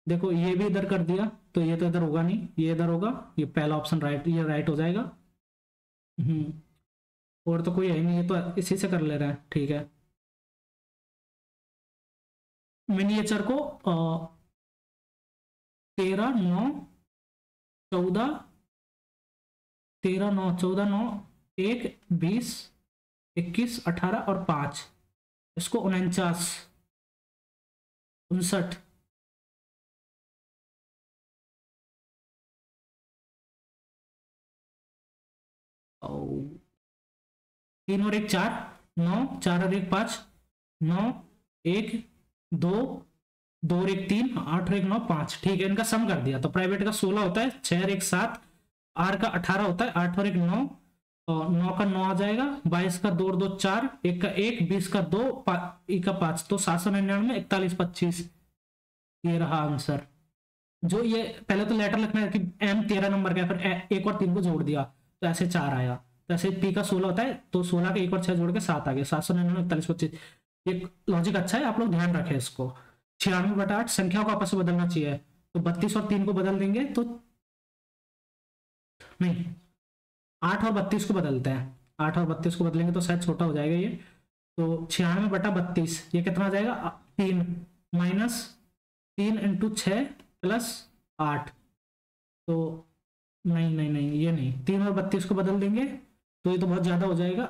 देखो ये भी इधर कर दिया, तो ये तो इधर होगा नहीं, ये इधर होगा, ये पहला ऑप्शन राइट, ये राइट हो जाएगा। और तो कोई है ही नहीं, ये तो इसी से कर ले रहा है, ठीक है। मिनिएचर को 13 9 14, 13 9 14 9, 1 20 21 18 और 5, इसको 49 59। और 3 और 1 4, 9 4 और 1 5, 9 1 2, 2 और 1 3, 8 और 1 9 5, ठीक है, इनका सम कर दिया, तो प्राइवेट का 16 होता है, 6 और 1 7, आर का 18 होता है, 8 और 1 9, और 9 का 9 आ जाएगा, 22 का 2 और 2 4, 1 का 1, 20 का 2, ई का 5, तो 799 41 25, ये रहा आंसर। जो ये पहले तो लेटर लिखना है कि एम 13 नंबर का, फिर 1 और 3 को जोड़ दिया तो ऐसे 4 आया, तो ऐसे पी का 16 होता है, तो 16 का 1 और 6 जोड़ के 7 आ गया, 799 41 25। ये लॉजिक अच्छा है, आप लोग ध्यान रखें इसको। 96/8 संख्याओं को आपस में बदलना चाहिए, तो 32 और 3 को बदल देंगे तो, नहीं, 8 और 32 को बदलते हैं, 8 और 32 को बदलेंगे तो शायद छोटा हो जाएगा ये, तो 96/32 ये कितना आ जाएगा, 3 माइनस 3 × 6 प्लस 8, तो नहीं नहीं नहीं, ये नहीं, 3 और 32 को बदल देंगे तो ये तो बहुत ज्यादा हो जाएगा,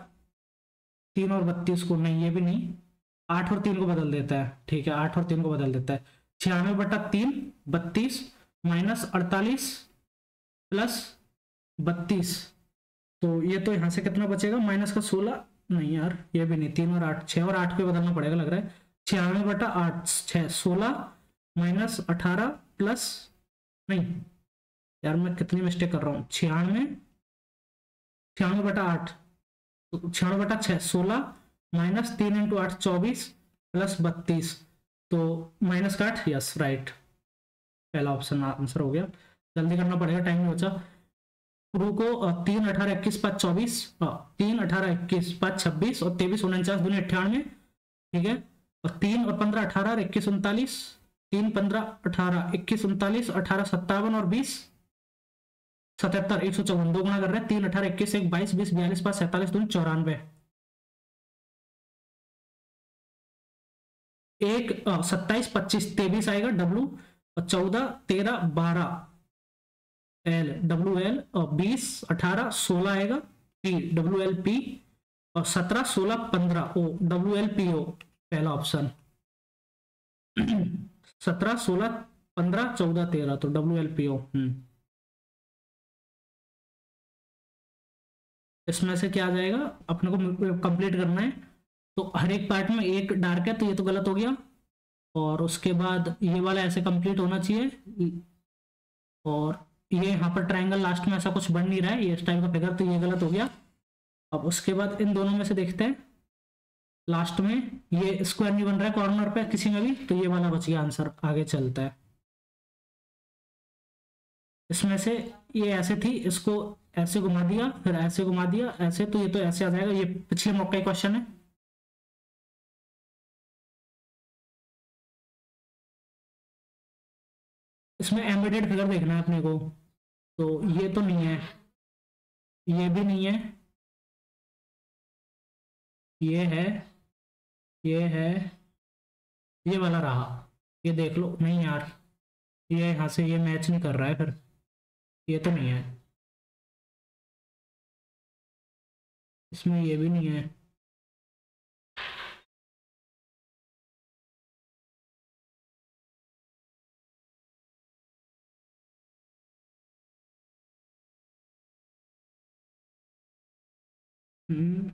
3 और 32 को नहीं, ये भी नहीं, 8 और 3 को बदल देता है, ठीक है, 8 और 3 को बदल देता है, 96/3 32 माइनस 48 प्लस 32, तो ये तो यहाँ से कितना बचेगा, माइनस का 16, नहीं यार ये भी नहीं, 3 और 8, 6 और 8 को बदलना पड़ेगा लग रहा है, 96/8 6 16 माइनस 18 प्लस, नहीं यार मैं कितनी मिस्टेक कर रहा हूँ, 96 तो 96/6 16 माइनस 3 × 8 24 प्लस 32, तो माइनस का 8, यस राइट, पहला ऑप्शन आंसर हो गया। जल्दी करना पड़ेगा, टाइम नहीं बचा। गुरु को 3 18 21 5 24, 3 18 21 5 26 और 23 49 दूनी 98, ठीक है, और 3 और 15 18 और 21 39, 3 15 18 21 39 18 57 और 20 77 154, 2 गुना कर रहे हैं, 3 18 21 1 22 20 42 5 47 दूनी 94, 1 27 25 23 आएगा डब्लू, और 14 13 12 एल डब्ल्यू एल, और 20 18 16 आएगा पी डब्ल्यू एल पी, और 17 16 15 O W L P O, पहला ऑप्शन। 17 16 15 14 13, तो डब्ल्यू एल पी ओ। इसमें से क्या आ जाएगा, अपने को कंप्लीट करना है, तो हर एक पार्ट में एक डार्क है, तो ये तो गलत हो गया, और उसके बाद ये वाला ऐसे कंप्लीट होना चाहिए, और ये यहाँ पर ट्रायंगल लास्ट में ऐसा कुछ बन नहीं रहा है, ये इस टाइप का फिगर, तो ये गलत हो गया। अब उसके बाद इन दोनों में से देखते हैं, लास्ट में ये स्क्वायर नहीं बन रहा है कॉर्नर पे किसी में भी, तो ये वाला बच गया आंसर, आगे चलता है। इसमें से ये ऐसे थी, इसको ऐसे घुमा दिया, फिर ऐसे घुमा दिया ऐसे, तो ये तो ऐसे आ जाएगा, ये पिछले मॉक का क्वेश्चन है। इसमें एम्बेडेड फिगर देखना है अपने को, तो ये तो नहीं है, ये भी नहीं है, ये है, ये है, ये वाला रहा, ये देख लो, नहीं यार ये यहाँ से ये मैच नहीं कर रहा है, फिर ये तो नहीं है, इसमें ये भी नहीं है, हम्म,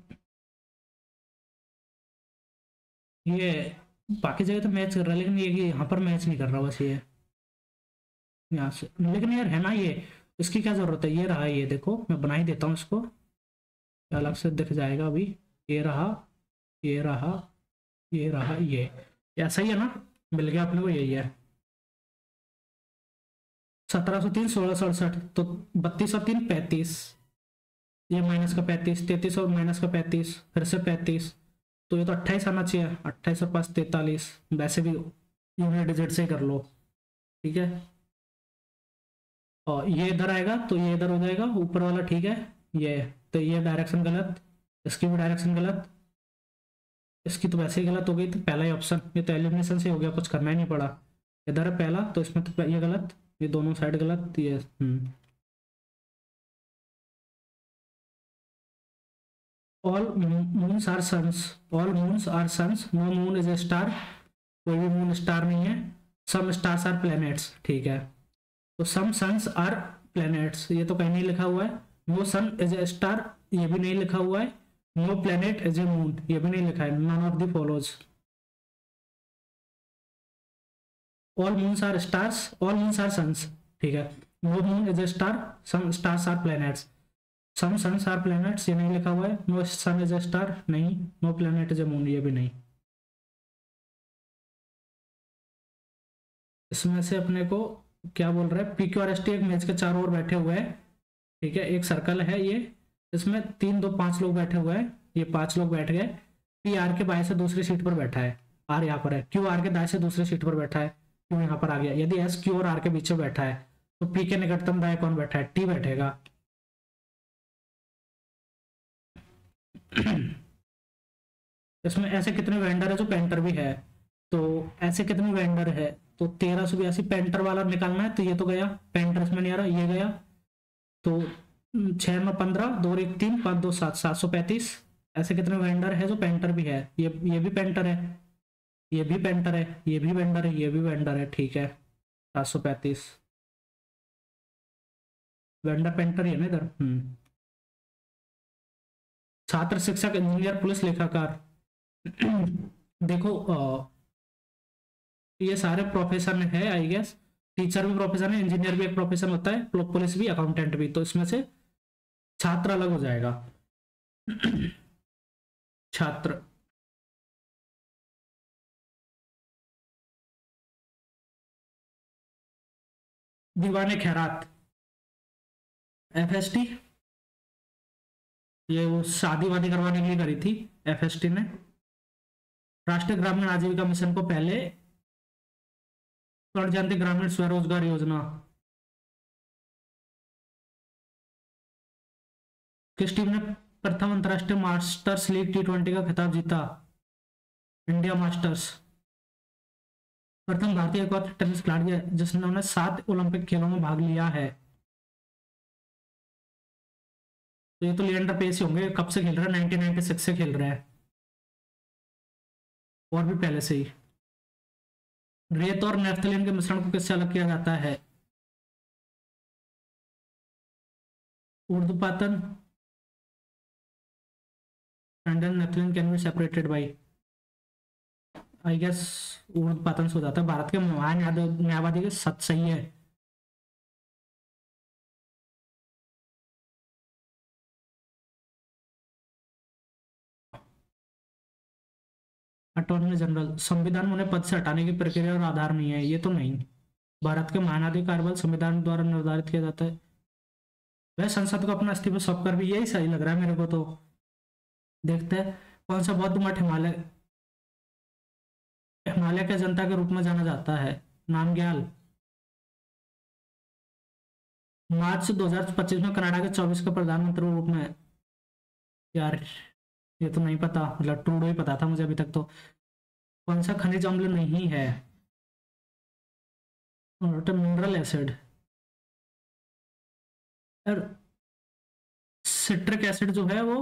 ये बाकी जगह तो मैच कर रहा है, लेकिन ये कि यहाँ पर मैच नहीं कर रहा, बस ये यहाँ से, लेकिन यार है ना ये, इसकी क्या जरूरत है, ये रहा, ये देखो मैं बना ही देता हूँ इसको, अलग से दिख जाएगा अभी, ये रहा, ये रहा, ये रहा, ये ऐसा ही है ना, मिल गया अपने को, यही है। 1703 1668, तो 32 और 3 35, ये माइनस का 35, 33 और माइनस का 35, फिर से 35, तो ये तो 28 आना चाहिए, 28 और 5 43, वैसे भी यूनिट डिजिट से ही कर लो, ठीक है। और ये इधर आएगा तो ये इधर हो जाएगा ऊपर वाला, ठीक है। ये तो ये डायरेक्शन गलत, इसकी भी डायरेक्शन गलत, इसकी तो वैसे ही गलत हो गई, तो पहला ही ऑप्शन, ये तो एलिमिनेशन से हो गया, कुछ करना ही नहीं पड़ा। इधर है पहला, तो इसमें तो ये गलत, ये दोनों साइड गलत, ये all moons are suns, all moons are suns, no moon is a star, कोई भी मून स्टार नहीं है। सम स्टार्स आर प्लैनेट्स, ठीक है। तो सम सन्स आर प्लैनेट्स, ये तो कहीं नहीं लिखा हुआ है। No sun is a star, ये भी नहीं लिखा हुआ है। No planet is a moon, ये भी नहीं लिखा है। None of the follows. All moons are stars, all moons are suns, ठीक है। No moon is a star, some stars are planets, some suns are planets, ये नहीं लिखा हुआ है। No sun is a star, नहीं। No planet is a moon, ये भी नहीं। इसमें से अपने को क्या बोल रहा है, P Q R S T एक मेज के चारों ओर बैठे हुए हैं, ठीक है। एक सर्कल है ये, इसमें 3 2 5 लोग बैठे हुए हैं, ये 5 लोग बैठ गए। पी आर के बाएं से दूसरी सीट पर बैठा है, आर यहाँ पर है। क्यू आर के दाएं से दूसरी सीट पर बैठा है, क्यू यहाँ पर आ गया। यदि एस क्यू और आर के बीच में बैठा है, तो पी के निकटतम दाएं कौन बैठा है, टी बैठेगा। इसमें ऐसे कितने वेंडर है जो पेंटर भी है, तो ऐसे कितने वेंडर है, तो 1382 पेंटर वाला निकालना है, तो ये तो गया, पेंटर इसमें नहीं आ रहा, ये गया। तो 6 9 15, 2 1 3 5 2 7, 735। ऐसे कितने वेंडर है जो पेंटर भी है, ये भी पेंटर है, ये भी पेंटर है, ये भी वेंडर है, ये भी वेंडर है, ठीक है। 735 वेंडर पेंटर ही है ना इधर। छात्र, शिक्षक, इंजीनियर, पुलिस, लेखाकार। देखो ये सारे प्रोफेशन है आई गेस। टीचर भी प्रोफेशन है, इंजीनियर भी एक प्रोफेशन होता है, पुलिस भी, अकाउंटेंट भी। तो इसमें से छात्र अलग हो जाएगा। छात्र, दीवाने खैरात, एफ एस टी, ये वो शादी वादी करवाने के लिए करी थी एफ एस टी ने। राष्ट्रीय ग्रामीण आजीविका मिशन को पहले कौन जानते, ग्रामीण स्वरोजगार योजना। किस टीम ने प्रथम अंतरराष्ट्रीय मास्टर्स लीग T20 का खिताब जीता, इंडिया मास्टर्स। प्रथम भारतीय एक और टेनिस खिलाड़ी है जिसने 7 ओलंपिक खेलों में भाग लिया है, तो ये तो लिएंडर पेस ही होंगे। कब से खेल रहे हैं, 1996 से खेल रहे हैं, और भी पहले से ही। रेत और नेफ्थलीन के मिश्रण को किससे अलग किया जाता है, ऊर्ध्वपातन। And naphthalene can be separated by, I guess ऊर्ध्वपातन से हो जाता है। भारत के महान न्यायवादी के सच सही है। अटॉर्नी जनरल, संविधान में उन्हें पद से हटाने की प्रक्रिया और आधार नहीं है, ये तो नहीं। भारत के महानाधिकार बल संविधान द्वारा निर्धारित किया जाता है। वह संसद को अपना इस्तीफा सौंप कर भी, यही सही लग रहा है मेरे को तो। देखते हैं कौन सा बौद्ध मठ हिमालय हिमालय के जनता के रूप में जाना जाता है, नामग्याल। मार्च 2025 में कनाडा के 24 का प्रधानमंत्री रूप में, यार ये तो नहीं पता, मतलब ट्रूडो ही पता था मुझे अभी तक तो। कौन सा खनिज अम्ल नहीं है, मिनरल एसिड। यार सिट्रिक एसिड जो है वो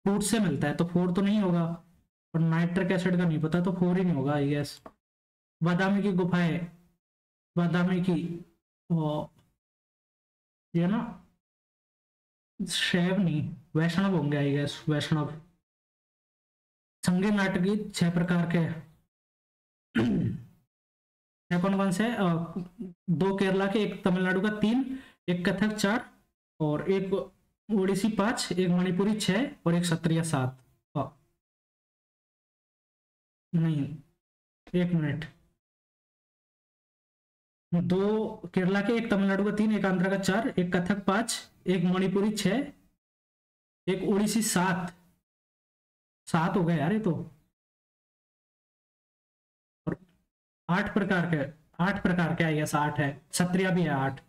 फ्रूट से मिलता है, तो 4 तो नहीं होगा। और नाइट्रिक एसिड का नहीं पता, तो 4 ही नहीं होगा आई गेस। बादामी की गुफाएं, बादामी की वो, ये ना शैव नहीं, वैष्णव होंगे आई गेस, वैष्णव। संगीत नाटक की 6 प्रकार के कौन कौन से, 2 केरला के, एक तमिलनाडु का 3, एक कथक 4, और एक ओडिसी 5, एक मणिपुरी 6, और एक सत्रिया 7। नहीं, 1 मिनट। दो केरला के, एक तमिलनाडु का 3, एक आंध्र का 4, एक कथक 5, एक मणिपुरी 6, एक उड़ीसी 7। 7 हो गए यार ये तो। और 8 प्रकार के, 8 प्रकार के, आई गेस 8 है, क्षत्रिय भी है 8।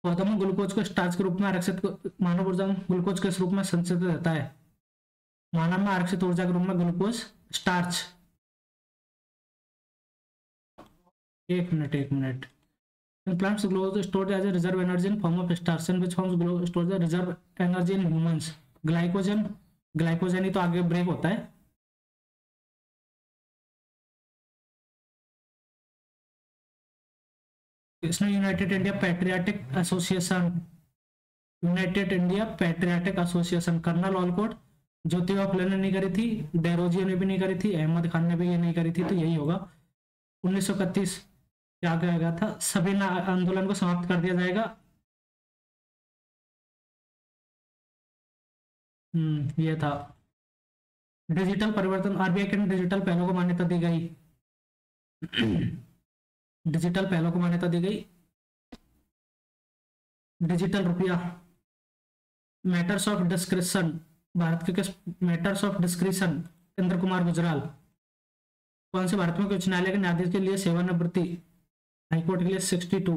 पौधों ग्लूकोज को स्टार्च के रूप में आरक्षित, मानव ऊर्जा में ग्लूकोज के रूप में संचित रहता है। मानव में आरक्षित ऊर्जा के रूप में ग्लूकोज स्टार्च। एक मिनट, एक minute. In plants, glucose stored as a reserve energy in form of starch, and which forms glucose stores the reserve energy in humans? Glycogen, glycogen ही तो आगे ब्रेक होता है। इसमें United India Patriotic Association, United India Patriotic Association, Colonel Olcott, Jyotiba Phule ने नहीं करी थी, डेरोजियो ने भी नहीं करी थी, अहमद खान ने भी ये नहीं करी थी, तो यही होगा। 1931 क्या कहा गया था? सभी आंदोलन को समाप्त कर दिया जाएगा। ये था। डिजिटल परिवर्तन, आरबीआई के डिजिटल पहलों को मान्यता दी गई। डिजिटल पहलों को मान्यता दी गई। डिजिटल रुपया। मैटर्स ऑफ डिस्क्रिप्शन, भारत के किस, matters of description, Indra Kumar Gujral. कौन से भारत में उच्च न्यायालय के न्यायाधीश के लिए सेवानिवृत्ति? हाईकोर्ट के लिए 62।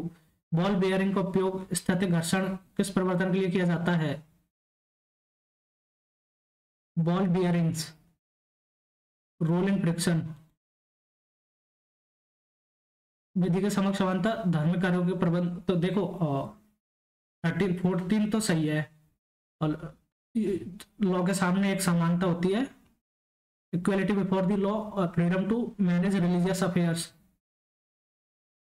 बॉल बेयरिंग का उपयोग स्थैतिक घर्षण किस प्रवर्तन के लिए किया जाता है? Ball bearings, rolling friction. विधि के समक्ष समानता, धार्मिक कार्यों के प्रबंध। तो देखो 13 14 तो सही है, और लॉ के सामने एक समानता होती है, इक्वलिटी बिफोर द लॉ और freedom to manage religious affairs.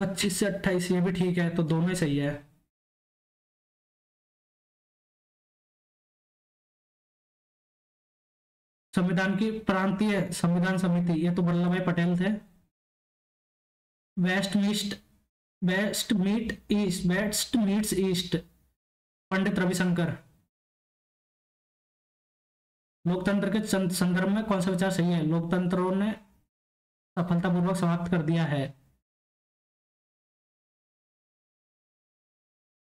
25 से 28 ये भी ठीक है, तो दोनों ही सही है। संविधान की प्रांतीय संविधान समिति, ये तो वल्लभ भाई पटेल थे। Waste meets east, Pandit Ravishankar. लोकतंत्र के संदर्भ में कौन सा विचार सही है? लोकतंत्रों ने सफलतापूर्वक समाप्त कर दिया है।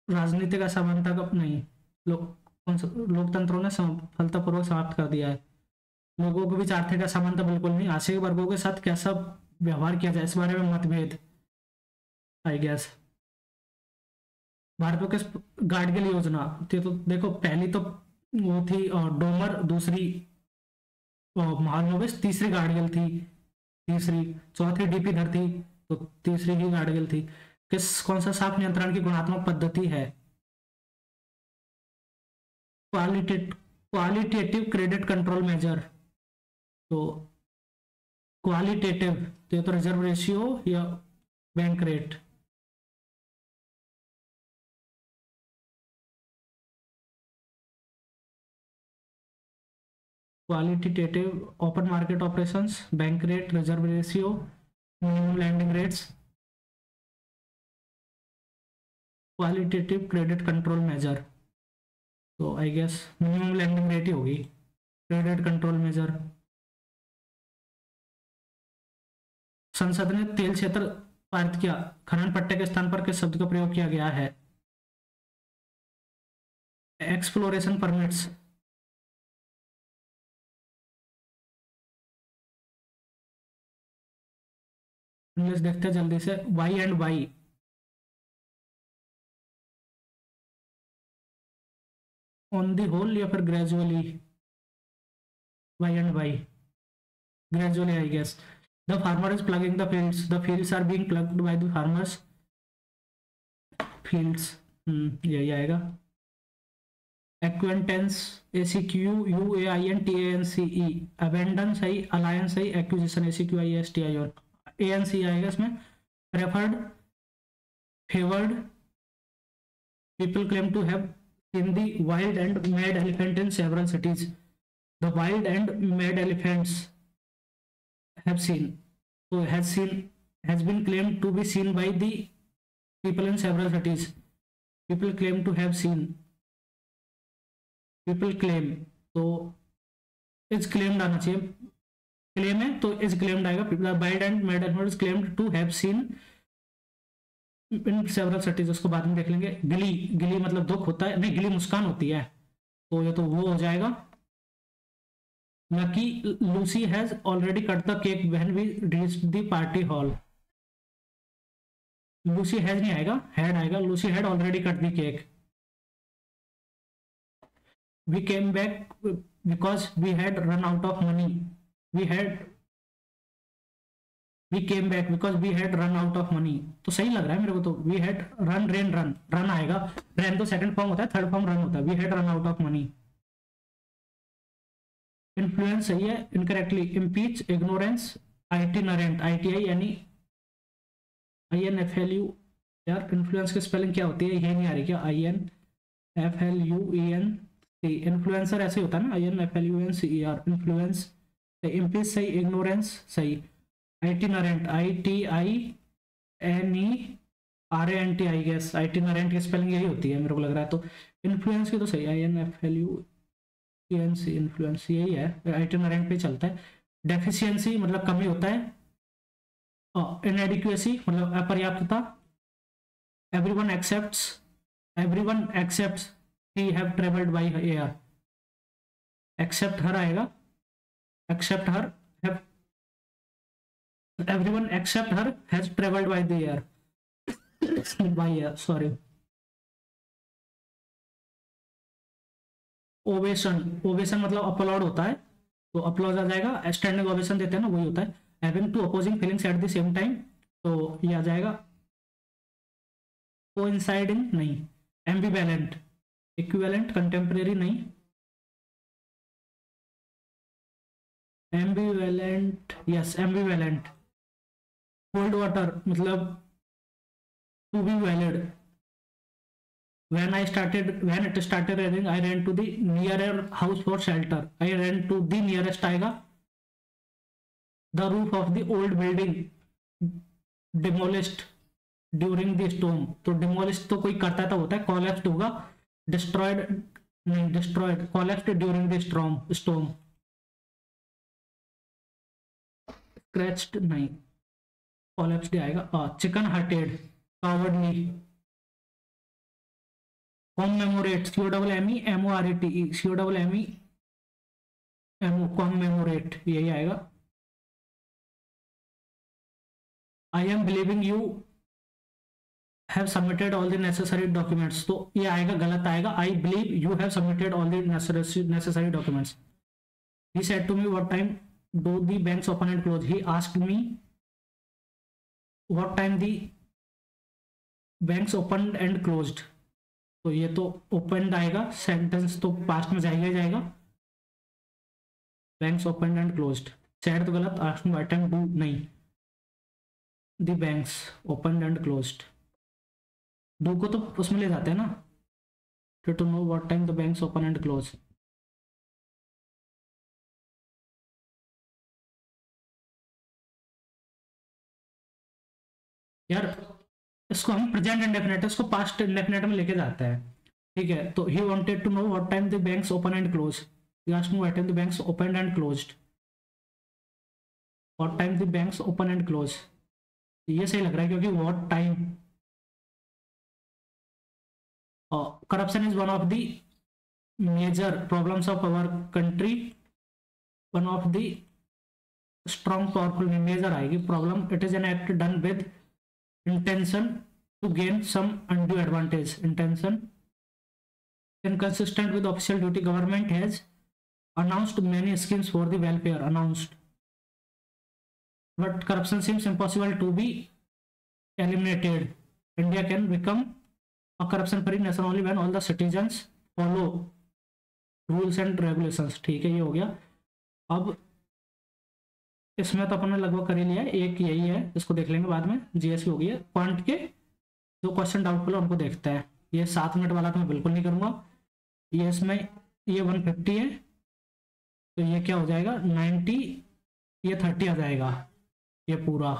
राजनीतिक असमानता का नहीं, लोकतंत्रों ने सफलतापूर्वक समाप्त कर दिया है। लोगों के बीच आर्थिक असमानता बिल्कुल नहीं। आश्रित वर्गों के साथ कैसा व्यवहार किया जाए, इस बारे में मतभेद, आई गेस। भारत में किस गाडगिल योजना, तो देखो पहली तो वो थी डोमर, दूसरी महालनोबिस, तीसरी गाडगिल थी, तीसरी, चौथी डीपी धर थी, तो तीसरी ही गाडगिल थी। कौन सा साख नियंत्रण की गुणात्मक पद्धति है? Qualitative credit control measure. तो क्वालिटेटिव तो रिजर्व रेशियो या bank rate. Qualitative open market operations, bank rate, reserve ratio, minimum lending rates. Qualitative credit control measure, तो I guess minimum lending rate ही होगी। Credit control measure. संसद ने तेल क्षेत्र पारित किया, खनन पट्टे के स्थान पर किस शब्द का प्रयोग किया गया है? Exploration permits. इंग्लिश देखते हैं जल्दी से। By and by, on the whole या फिर gradually? By and by, gradually I guess. The farmer is ploughing the fields are being ploughed by the farmers. Fields, यही आएगा। एक्वेंटेंस, ACQUAINTANCE, अबेंडेंस है, alliance है, एक्विजिशन ACQUISTION, ANC आएगा इसमें। Preferred, favoured, people claim to have seen the wild and mad elephant in several cities. The wild and mad elephants have seen, so has been claimed to be seen by the people in several cities. People claim to have seen, people claim, तो इस claimed आना चाहिए। Claim है तो is claimed आएगा, wild and mad is claimed to have seen in several cities, उसको बाद में देख लेंगे। गिली, गिली मतलब दुख होता है, नहीं गिली मुस्कान होती है, तो ये तो वो हो जाएगा। Lucky Lucy has already cut the cake when we reached the party hall. Lucy has नहीं आएगा, हैड आएगा। Lucy had already cut the cake. We came back because we had run out of money. We had we came back because we had run out of money, तो सही लग रहा है मेरे को। तो we had run ran run, run आएगा। Ran तो सेकंड फॉर्म होता है, थर्ड फॉर्म रन होता है। We had run out of money. Influence सही है, incorrectly impeach, ignorance, itinerant, ITI यानी INFLU। यार इन्फ्लुएंस की स्पेलिंग क्या होती है, ये नहीं आ रही क्या? INFLUENC। इन्फ्लुएंसर ऐसे होता है ना, INFLUENCER। इन्फ्लुएंस इम्पीच सही, इग्नोरेंस सही, आइटिनरेंट ITINERANT आई गेस। आइटिनरेंट की स्पेलिंग यही होती है मेरे को लग रहा है। तो इन्फ्लुएंस की तो सही, INFLUENC इन्फ्लुएंस यही है, आइटिनरेंट पे चलता है। डेफिशिएंसी मतलब कमी होता है। इनएडिक्वेसी मतलब अपर्याप्तता। Everyone accepts he have travelled by air. Except her आएगा, except her have, everyone except her has traveled by the air by air, sorry। Ovation, ovation मतलब अपलॉड होता है, तो अपलॉज आ जाएगा। स्टैंडिंग ओवेशन देते हैं ना, वही होता है। Having to opposing feelings at the same time, तो ये आ जाएगा। कोइंसाइडिंग नहीं। एम्बिवेलेंट, इक्विवेलेंट, कंटेम्परेरी नहीं। Ambivalent, yes ambivalent. Cold water मतलब to be valid. when it started raining I ran to the nearer house for shelter। I ran to the nearest आएगा। the roof of the old building demolished during the storm, तो demolished तो कोई करता तो होता है, collapsed होगा। destroyed नहीं, destroyed, collapsed during the storm। scratched नहीं, collapsed आएगा। chicken hearted, cowardly, commemorate, commemorate यही आएगा। I am believing you have submitted all the necessary documents, तो ये आएगा, गलत आएगा। I believe you have submitted all the necessary documents। He said to me what time do the banks open and close। He asked me what time the banks opened and closed, तो ये तो opened आएगा, sentence तो past में जाएगा ही जाएगा। Banks opened and closed, said तो गलत। आस्क्ड व्हाट टाइम डू नहीं, the banks opened and closed, do को तो उसमें ले जाते हैं ना, to know what time the banks open and close. यार इसको हम प्रेजेंट इंडेफिनिट, इसको पास्ट इंडेफिनिट में लेके जाता है, ठीक है। तो he wanted to know what time the banks open and close. He asked me what time the banks open and closed, what time the banks open and close, ये सही लग रहा है क्योंकि what time. Corruption is one of the major problems of our country. One of the strong powerful में major आएगी problem. It is an act done with intention to gain some undue advantage। intention inconsistent with official duty। government has announced many schemes for the welfare, announced, but corruption seems impossible to be eliminated। India can become a corruption free nation only when all the citizens follow rules and regulations। ठीक है, ये हो गया। अब इसमें तो अपने लगभग कर ही लिया है, एक यही है, इसको देख लेंगे बाद में। जीएस की हो गई है। क्वांट के जो क्वेश्चन डाउटफुल है उनको देखते हैं। ये 7 मिनट वाला तो मैं बिल्कुल नहीं करूंगा। ये इसमें ये 150 है, तो ये क्या हो जाएगा 90, ये 30 आ जाएगा। ये पूरा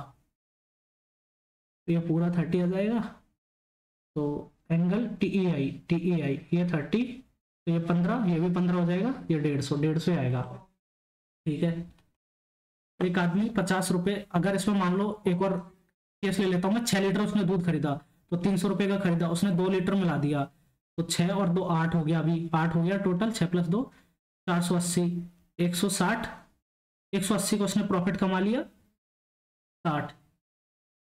30 आ जाएगा। तो एंगल TEI ये 30, तो ये 15, ये भी 15 हो जाएगा। ये 150 आएगा, ठीक है। एक आदमी 50 रुपए, अगर इसमें मान लो एक और केस ले लेता हूँ मैं, 6 लीटर उसने दूध खरीदा, तो 300 रुपए का खरीदा, उसने 2 लीटर मिला दिया, तो 6 और 2 8 हो गया, अभी 8 हो गया टोटल, 6 + 2 480, 160, 180 का उसने प्रॉफिट कमा लिया, 60,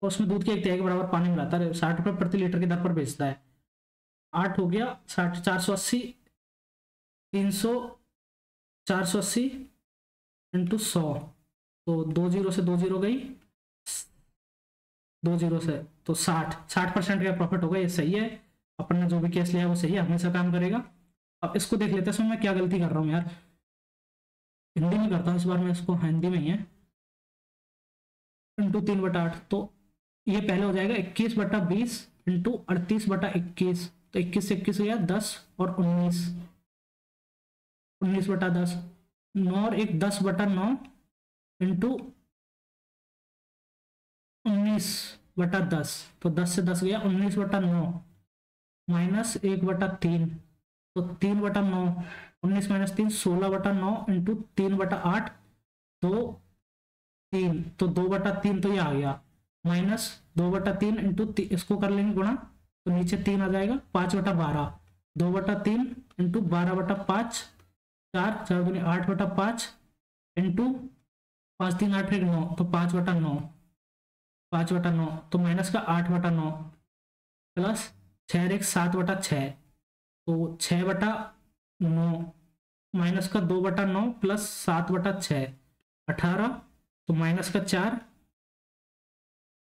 और उसमें दूध के 1 तिहाई के बराबर पानी मिलाता है, 60 रुपए प्रति लीटर की दर पर बेचता है, 8 हो गया 60, 480, 300, 480 इंटू 100, तो 2 जीरो से 2 जीरो गई, 2 जीरो से, तो 60% का प्रॉफिट होगा, ये सही है, अपन ने जो भी केस लिया वो सही है, हमेशा काम करेगा। अब इसको देख लेते हैं, इसमें मैं क्या गलती कर रहा हूँ यार, हिंदी में करता हूँ इस बार मैं इसको, हिंदी में ही है, इंटू 3/8, तो ये पहले हो जाएगा 21/20 इंटू 38/21, तो 21 से 21 गया 10 और 19, 19/10, 9 और 1 10/9 इंटू 19/10, तो 10 से 10 गया 19/9 माइनस 1/3, तो 3/9, 19 - 3 16/9 इंटू 3/8, तो 3, तो 2/3 तो ये आ गया, माइनस 2/3 इंटू, इसको कर लेंगे गुणा, तो नीचे 3 आ जाएगा, 5/12, 2/3 इंटू 12/5, 4 4 दूनी 8/5 इंटू 5 3 8 1 9, तो 5/9, 5/9, तो माइनस का 8/9 प्लस 6 1 7/6, तो 6/9 माइनस का 2/9 प्लस 7/6 18, तो माइनस का 4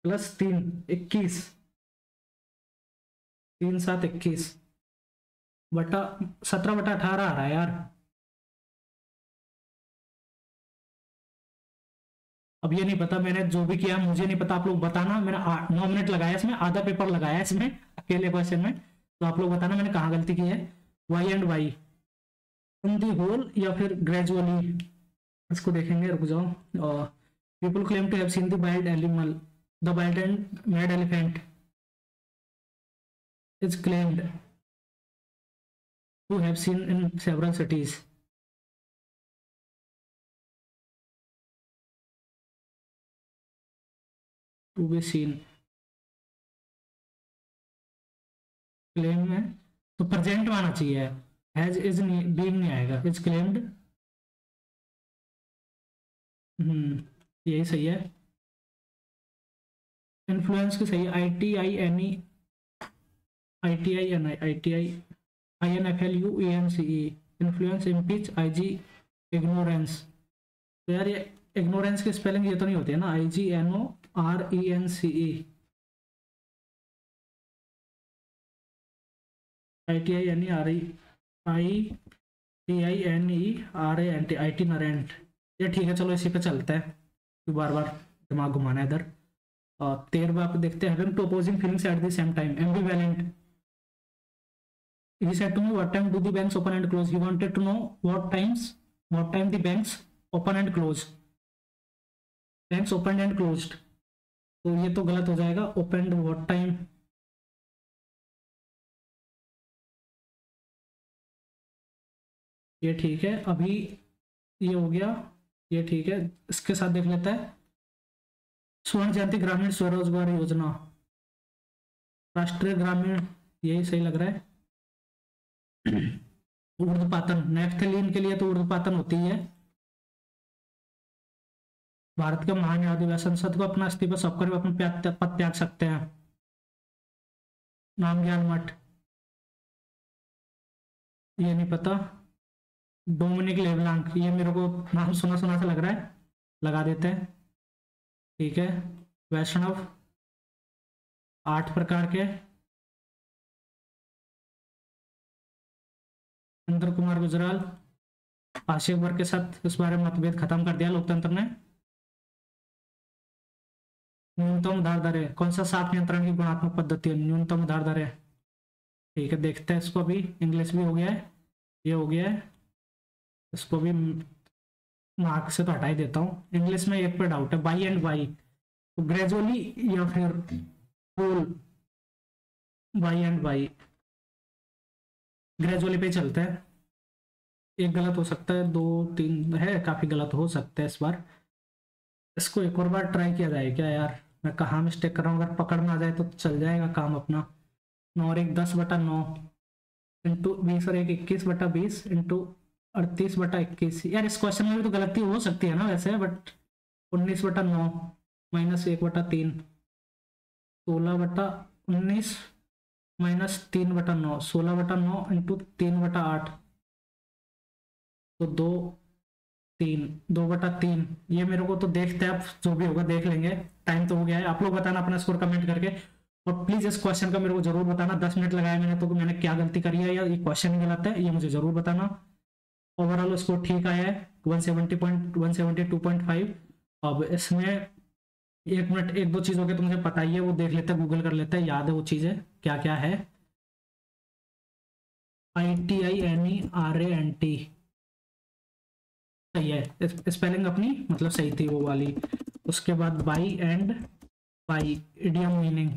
प्लस 3 21, 3 7 21 बटा 17/18 आ रहा है यार। अब ये नहीं पता, मैंने जो भी किया मुझे नहीं पता, आप लोग बताना, मैंने 9 मिनट लगाया इसमें, आधा पेपर लगाया इसमें अकेले क्वेश्चन में, तो आप लोग बताना मैंने कहाँ गलती की है। By and by in the whole या फिर ग्रेजुअली, इसको देखेंगे, रुक जाओ। People claim to have seen the wild animal, the wild and mad elephant is claimed to have seen in several cities. To be seen claim में तो present में आना चाहिए, हैज इज बीइंग नहीं आएगा, इज क्लेम्ड, यही सही है। इन्फ्लुएंस की सही, ITINE, ITINI, INFLUENCE, influence, impeach, IG, ignorance, तो यार ये इग्नोरेंस की स्पेलिंग ये तो नहीं होती है ना, IGNORENCE, ITINERANT, ITINERANT, ये ठीक है, चलो इसी पे चलते हैं, तो बार बार दिमाग घुमाना है इधर। 13वां आप देखते हैं, having two opposing feelings at the same time, ambivalent. He said to me, what time do the banks open and close? He wanted to know what time the banks open and close. Banks opened and closed, तो ये तो गलत हो जाएगा, opened what time, ये ठीक है। अभी ये हो गया, ये ठीक है, इसके साथ देख लेता है, स्वर्ण जयंती ग्रामीण स्वरोजगार योजना, राष्ट्रीय ग्रामीण, यही सही लग रहा है। ऊर्ध्वपातन, नेफ्थलीन के लिए तो ऊर्ध्वपातन होती है। भारत के महान आदिवासी संसद को अपना इस्तीफा सौंप कर अपना पद त्याग सकते हैं। नामग्याल मठ, ये नहीं पता। डोमिनिक लेब्लांक, ये मेरे को नाम सुना सुना सा लग रहा है, लगा देते हैं, ठीक है। वैष्णव, 8 प्रकार के। इंद्र कुमार गुजराल, आशिक वर्ग के साथ इस बारे में मतभेद खत्म कर दिया लोकतंत्र ने। न्यूनतम उधार दरें, कौन सा साख नियंत्रण की गुणात्मक पद्धति है, न्यूनतम उधार दरें, ठीक है, देखते हैं इसको। अभी इंग्लिश भी हो गया है, ये हो गया है, इसको भी मार्क से तो हटा ही देता हूँ। इंग्लिश में एक पे डाउट है, बाई एंड बाई, तो ग्रेजुअली या फिर whole, by and by, gradually पे चलते हैं। एक गलत हो सकता है, 2 3 है, काफी गलत हो सकता है इस बार। इसको एक और बार ट्राई किया जाए क्या यार, मैं कहाँ मिस्टेक कर रहा हूँ, अगर पकड़ में आ जाए तो चल जाएगा काम अपना। 9 और 1 10/9 इंटू 20 और 1 21/20 इंटू 38/21। यार इस क्वेश्चन में भी तो गलती हो सकती है ना वैसे, बट 19/9 माइनस 1/3 16/19 माइनस 3/9 16/9 इंटू 3/8 तो 2/3 ये मेरे को तो देखते हैं, आप जो भी होगा देख लेंगे। टाइम तो हो गया है, आप लोग बताना अपना स्कोर कमेंट करके। और प्लीज इस क्वेश्चन का मेरे को जरूर बताना, 10 मिनट लगाया मैंने तो मैंने क्या गलती करी है या ये क्वेश्चन गलत है, ये मुझे जरूर बताना। ओवरऑल स्कोर ठीक आया है 172.5। अब इसमें 1 मिनट 1-2 चीजों के तो मुझे पता ही है, वो देख लेते हैं, गूगल कर लेते हैं, याद है वो चीजें क्या क्या है। ITINERANT सही है, स्पेलिंग अपनी मतलब सही थी वो वाली। उसके बाद by and by idiom meaning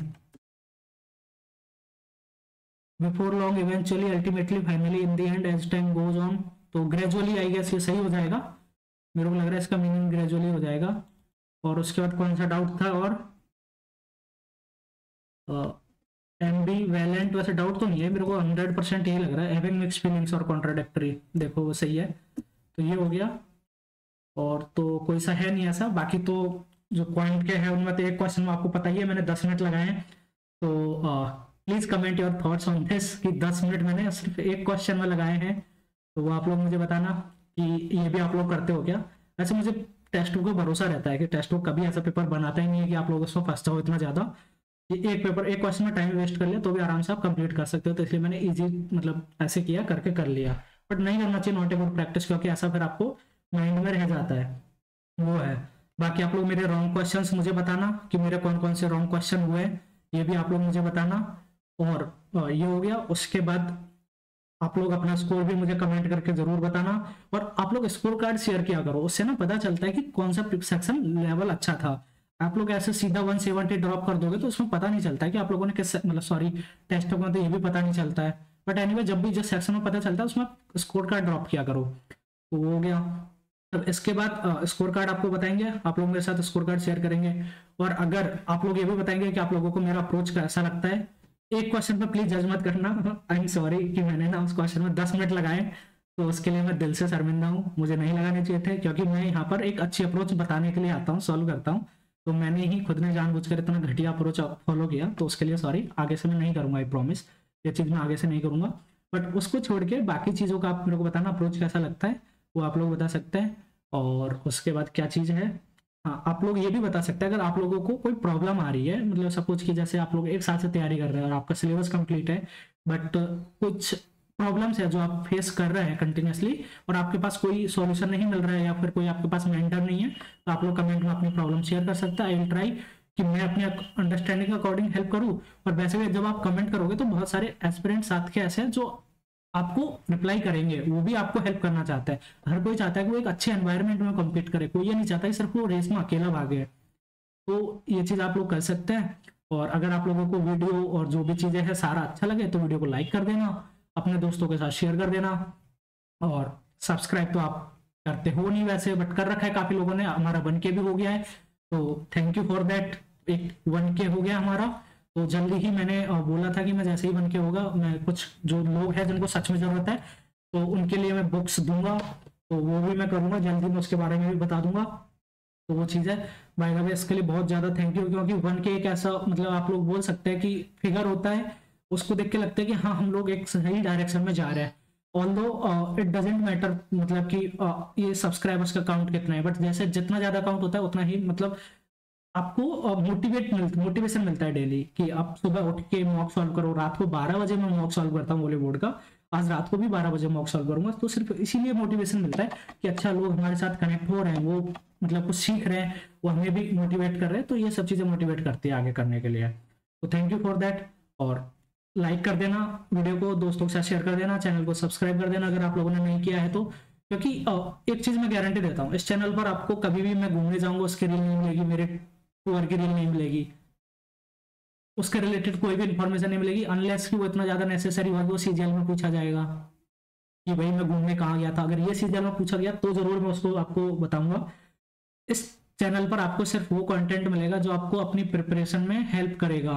before long eventually ultimately finally in the end as time goes on. तो ग्रेजुअली आई गेस ये सही हो जाएगा, मेरे को लग रहा है इसका मीनिंग ग्रेजुअली हो जाएगा। और उसके बाद कौन सा डाउट था, और एम्बी वैलेंट वैसे डाउट तो नहीं है मेरे को, 100% यही लग रहा है, हैविंग मिक्स्ड फीलिंग्स और कॉन्ट्राडिक्टरी, देखो वो सही है। तो ये हो गया, और तो कोई सा है नहीं ऐसा, बाकी तो जो पॉइंट के हैं उनमें तो एक क्वेश्चन में आपको पता ही है मैंने 10 मिनट लगाए हैं। तो please comment your thoughts on this कि 10 मिनट मैंने सिर्फ एक क्वेश्चन में लगाए हैं, तो वो आप लोग मुझे बताना कि ये भी आप लोग करते हो क्या। वैसे मुझे टेस्ट बुक का भरोसा रहता है कि टेस्ट बुक कभी ऐसा पेपर बनाता ही नहीं है कि आप लोग उसमें फंसते हो इतना ज़्यादा। ये एक पेपर एक क्वेश्चन में टाइम वेस्ट कर लिया तो भी आराम से आप कंप्लीट कर सकते हो, तो इसलिए मैंने इजी मतलब ऐसे किया करके कर लिया। बट नहीं करना चाहिए नॉट ए गुड प्रैक्टिस, क्योंकि ऐसा फिर आपको माइंड में रह जाता है, वो है। बाकी आप लोग मेरे रॉन्ग क्वेश्चंस मुझे बताना कि मेरे कौन कौन से रॉन्ग क्वेश्चन हुए, ये भी आप लोग मुझे बताना। और ये हो गया, उसके बाद आप लोग अपना स्कोर भी मुझे कमेंट करके जरूर बताना। और आप लोग स्कोर कार्ड शेयर किया करो, उससे ना पता चलता है कि कौन सा सेक्शन लेवल अच्छा था। आप लोग ऐसे सीधा 170 ड्रॉप कर दोगे तो उसमें पता नहीं चलता है कि आप लोगों ने किस मतलब सॉरी टेस्ट में तो ये भी पता नहीं चलता है। बट एनीवे जब भी जिस सेक्शन में पता चलता है उसमें स्कोर कार्ड ड्रॉप किया करो। तो वो हो गया। अब इसके बाद स्कोर कार्ड आपको बताएंगे, आप लोग मेरे साथ स्कोर कार्ड शेयर करेंगे। और अगर आप लोग ये भी बताएंगे कि आप लोगों को मेरा अप्रोच कैसा लगता है। एक क्वेश्चन पे प्लीज जज मत करना, आई एम सॉरी कि मैंने ना उस क्वेश्चन में 10 मिनट लगाए, तो उसके लिए मैं दिल से शर्मिंदा हूँ, मुझे नहीं लगाने चाहिए थे, क्योंकि मैं यहाँ पर एक अच्छी अप्रोच बताने के लिए आता हूँ, सॉल्व करता हूँ। तो मैंने ही खुद ने जानबूझकर इतना घटिया अप्रोच फॉलो किया, तो उसके लिए सॉरी, आगे से मैं नहीं करूंगा, आई प्रॉमिस ये चीज़ मैं आगे से नहीं करूंगा। बट उसको छोड़ के बाकी चीज़ों का आप मेरे को बताना अप्रोच कैसा लगता है, वो आप लोग बता सकते हैं। और उसके बाद क्या चीज़ है, हाँ आप लोग ये भी बता सकते हैं अगर आप लोगों को कोई प्रॉब्लम आ रही है, मतलब सपोज कि जैसे आप लोग एक साल से तैयारी कर रहे हैं और आपका सिलेबस कंप्लीट है, बट कुछ प्रॉब्लम्स है जो आप फेस कर रहे हैं कंटिन्यूसली और आपके पास कोई सॉल्यूशन नहीं मिल रहा है या फिर कोई आपके पास मेंटर नहीं है, तो आप लोग कमेंट में अपनी प्रॉब्लम शेयर कर सकते हैं। आई विल ट्राई कि मैं अपने अंडरस्टैंडिंग के अकॉर्डिंग हेल्प करूँ। और वैसे भी जब आप कमेंट करोगे तो बहुत सारे एस्पिरेंट्स साथ के ऐसे हैं जो आपको रिप्लाई करेंगे, वो भी आपको हेल्प करना चाहता है। हर कोई चाहता है कि वो एक अच्छे एनवायरनमेंट में कम्पीट करे, कोई ये नहीं चाहता कि सिर्फ वो रेस में अकेला भागे। तो ये चीज़ आप लोग कर सकते हैं। और अगर आप लोगों को वीडियो और जो भी चीज़ें हैं सारा अच्छा लगे तो वीडियो को लाइक कर देना, अपने दोस्तों के साथ शेयर कर देना। और सब्सक्राइब तो आप करते हो नहीं वैसे, बट कर रखा है काफ़ी लोगों ने, हमारा 1K भी हो गया है, तो थैंक यू फॉर दैट। एक 1K हो गया हमारा, तो जल्दी ही मैंने बोला था कि मैं जैसे ही 1K होगा मैं कुछ जो लोग हैं जिनको सच में ज़रूरत है तो उनके लिए मैं बुक्स दूंगा, तो वो भी मैं करूँगा जल्दी, मैं उसके बारे में भी बता दूंगा। तो वो चीज़ है। बाय द वे इसके लिए बहुत ज़्यादा थैंक यू, क्योंकि 1K एक ऐसा मतलब आप लोग बोल सकते हैं कि फिगर होता है, उसको देख के लगता है कि हाँ हम लोग एक सही डायरेक्शन में जा रहे हैं। ऑल्दो इट डजेंट मैटर मतलब कि ये सब्सक्राइबर्स का काउंट कितना है, बट जैसे जितना ज़्यादा काउंट होता है उतना ही मतलब आपको मोटिवेशन मिलता है डेली, कि आप सुबह उठ के मॉक सॉल्व करो। रात को 12 बजे मैं मॉक सॉल्व करता हूँ वॉली बोर्ड का, आज रात को भी 12 बजे मॉक सॉल्व करूंगा, तो सिर्फ इसीलिए मोटिवेशन मिलता है कि अच्छा लोग हमारे साथ कनेक्ट हो रहे हैं, वो मतलब कुछ सीख रहे हैं, वो हमें भी मोटिवेट कर रहे हैं, तो ये सब चीज़ें मोटिवेट करती है आगे करने के लिए। तो थैंक यू फॉर दैट। और लाइक कर देना वीडियो को, दोस्तों के साथ शेयर कर देना, चैनल को सब्सक्राइब कर देना अगर आप लोगों ने नहीं किया है तो। क्योंकि एक चीज़ मैं गारंटी देता हूँ, इस चैनल पर आपको कभी भी मैं घूमने जाऊंगा उसकी रील नहीं मिलेगी, मेरे टूर की रील नहीं मिलेगी, उसके रिलेटेड कोई भी इंफॉर्मेशन नहीं मिलेगी, अनलेस कि वो इतना ज़्यादा नेसेसरी हो, वो सीजीएल में पूछा जाएगा कि भाई मैं घूमने कहाँ गया था। अगर ये सीजीएल में पूछा गया तो जरूर मैं उसको आपको बताऊंगा। इस चैनल पर आपको सिर्फ वो कंटेंट मिलेगा जो आपको अपनी प्रिपरेशन में हेल्प करेगा।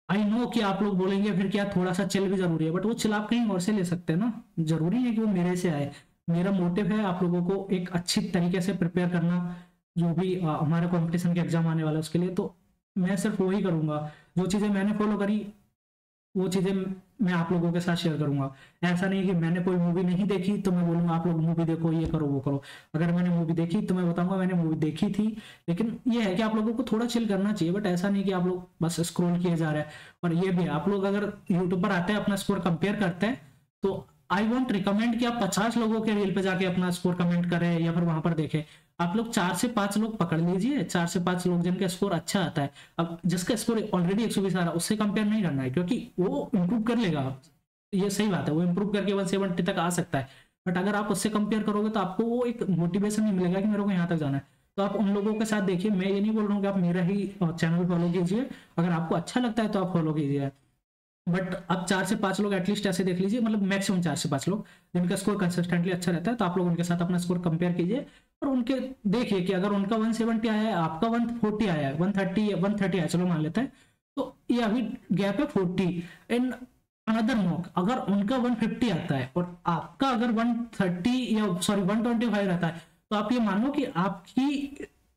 आई नो कि आप लोग बोलेंगे फिर क्या थोड़ा सा चिल भी जरूरी है, बट वो चिल आप कहीं और से ले सकते हैं ना, जरूरी है कि वो मेरे से आए। मेरा मोटिव है आप लोगों को एक अच्छी तरीके से प्रिपेयर करना, जो भी हमारे कंपटीशन के एग्जाम आने वाला है उसके लिए। तो मैं सिर्फ वही करूंगा, जो चीज़ें मैंने फॉलो करी वो चीज़ें मैं आप लोगों के साथ शेयर करूंगा। ऐसा नहीं कि मैंने कोई मूवी नहीं देखी तो मैं बोलूंगा आप लोग मूवी देखो, ये करो वो करो। अगर मैंने मूवी देखी तो मैं बताऊंगा मैंने मूवी देखी थी। लेकिन ये है कि आप लोगों को थोड़ा चिल करना चाहिए, बट ऐसा नहीं कि आप लोग बस स्क्रॉल किए जा रहे हैं। और ये भी है, आप लोग अगर यूट्यूब पर आते हैं अपना स्कोर कंपेयर करते हैं तो आई वॉन्ट रिकमेंड कि आप 50 लोगों के रील पे जाके अपना स्कोर कमेंट करें या फिर वहां पर देखें। आप लोग 4 से 5 लोग पकड़ लीजिए, 4 से 5 लोग जिनका स्कोर अच्छा आता है। अब जिसका स्कोर ऑलरेडी 120 आ रहा है उससे कंपेयर नहीं करना है, क्योंकि वो इंप्रूव कर लेगा। ये सही बात है, वो इंप्रूव करके 170 तक आ सकता है। बट अगर आप उससे कंपेयर करोगे तो आपको वो एक मोटिवेशन नहीं मिलेगा कि मेरे को यहाँ तक जाना है। तो आप उन लोगों के साथ देखिए। मैं ये नहीं बोल रहा हूँ कि आप मेरा ही चैनल फॉलो कीजिए, अगर आपको अच्छा लगता है तो आप फॉलो कीजिए। बट अब 4 से 5 लोग एटलीस्ट ऐसे देख लीजिए, मतलब मैक्सिमम 4 से 5 लोग जिनका स्कोर कंसिस्टेंटली अच्छा रहता है, तो आप लोग उनके साथ अपना स्कोर कंपेयर कीजिए। और उनके देखिए कि अगर उनका 170 आया है, आपका 140 आया है, 130 आया, चलो मान लेते हैं, तो ये अभी गैप है 40। इन अनदर मॉक अगर उनका 150 आता है और आपका अगर 130 या सॉरी 125 रहता है, तो आप ये मानो कि आपकी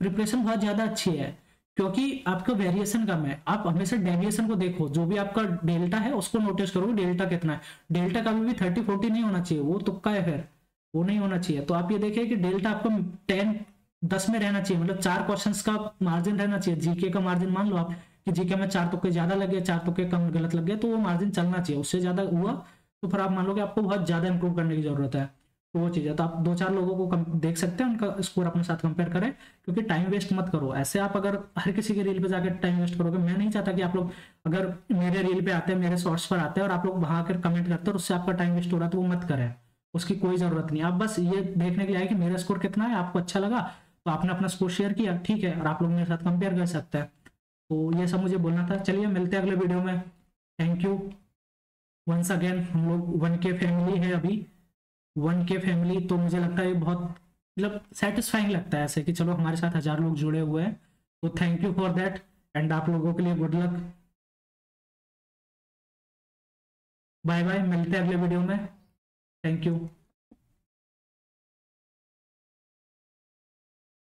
प्रिपरेशन बहुत ज्यादा अच्छी है, क्योंकि आपका वेरिएशन कम है। आप हमेशा डेविएशन को देखो, जो भी आपका डेल्टा है उसको नोटिस करो, डेल्टा कितना है। डेल्टा कभी भी 30-40 नहीं होना चाहिए, वो तुक्का है, फिर वो नहीं होना चाहिए। तो आप ये देखिए कि डेल्टा आपका 10 में रहना चाहिए, मतलब 4 क्वेश्चन का मार्जिन रहना चाहिए। जीके का मार्जिन मान लो आप कि जीके में 4 तुक्के ज्यादा लग गए, 4 तुक्के कम गलत लग गए, तो वो मार्जिन चलना चाहिए। उससे ज्यादा हुआ तो फिर आप मान लो कि आपको बहुत ज्यादा इंप्रूव करने की जरूरत है। तो वो चीज़ है, तो आप 2-4 लोगों को देख सकते हैं, उनका स्कोर अपने साथ कंपेयर करें। क्योंकि टाइम वेस्ट मत करो ऐसे। आप अगर हर किसी के रील पे जाकर टाइम वेस्ट करोगे, मैं नहीं चाहता कि आप लोग अगर मेरे रील पे आते हैं, मेरे शॉर्ट्स पर आते हैं और आप लोग वहां आकर कमेंट करते हैं और उससे आपका टाइम वेस्ट हो रहा है, तो वो मत करें। उसकी कोई जरूरत नहीं। आप बस ये देखने के लिए आए कि मेरा स्कोर कितना है, आपको अच्छा लगा तो आपने अपना स्कोर शेयर किया, ठीक है, और आप लोग मेरे साथ कंपेयर कर सकते हैं। तो ये सब मुझे बोलना था। चलिए मिलते हैं अगले वीडियो में। Thank you once again. हम लोग 1K फैमिली है अभी, 1K फैमिली। तो मुझे लगता है बहुत मतलब सेटिस्फाइंग लगता है ऐसे कि चलो हमारे साथ 1000 लोग जुड़े हुए हैं। तो thank you for that, and आप लोगों के लिए गुड लक। बाय बाय, मिलते हैं अगले वीडियो में। Thank you.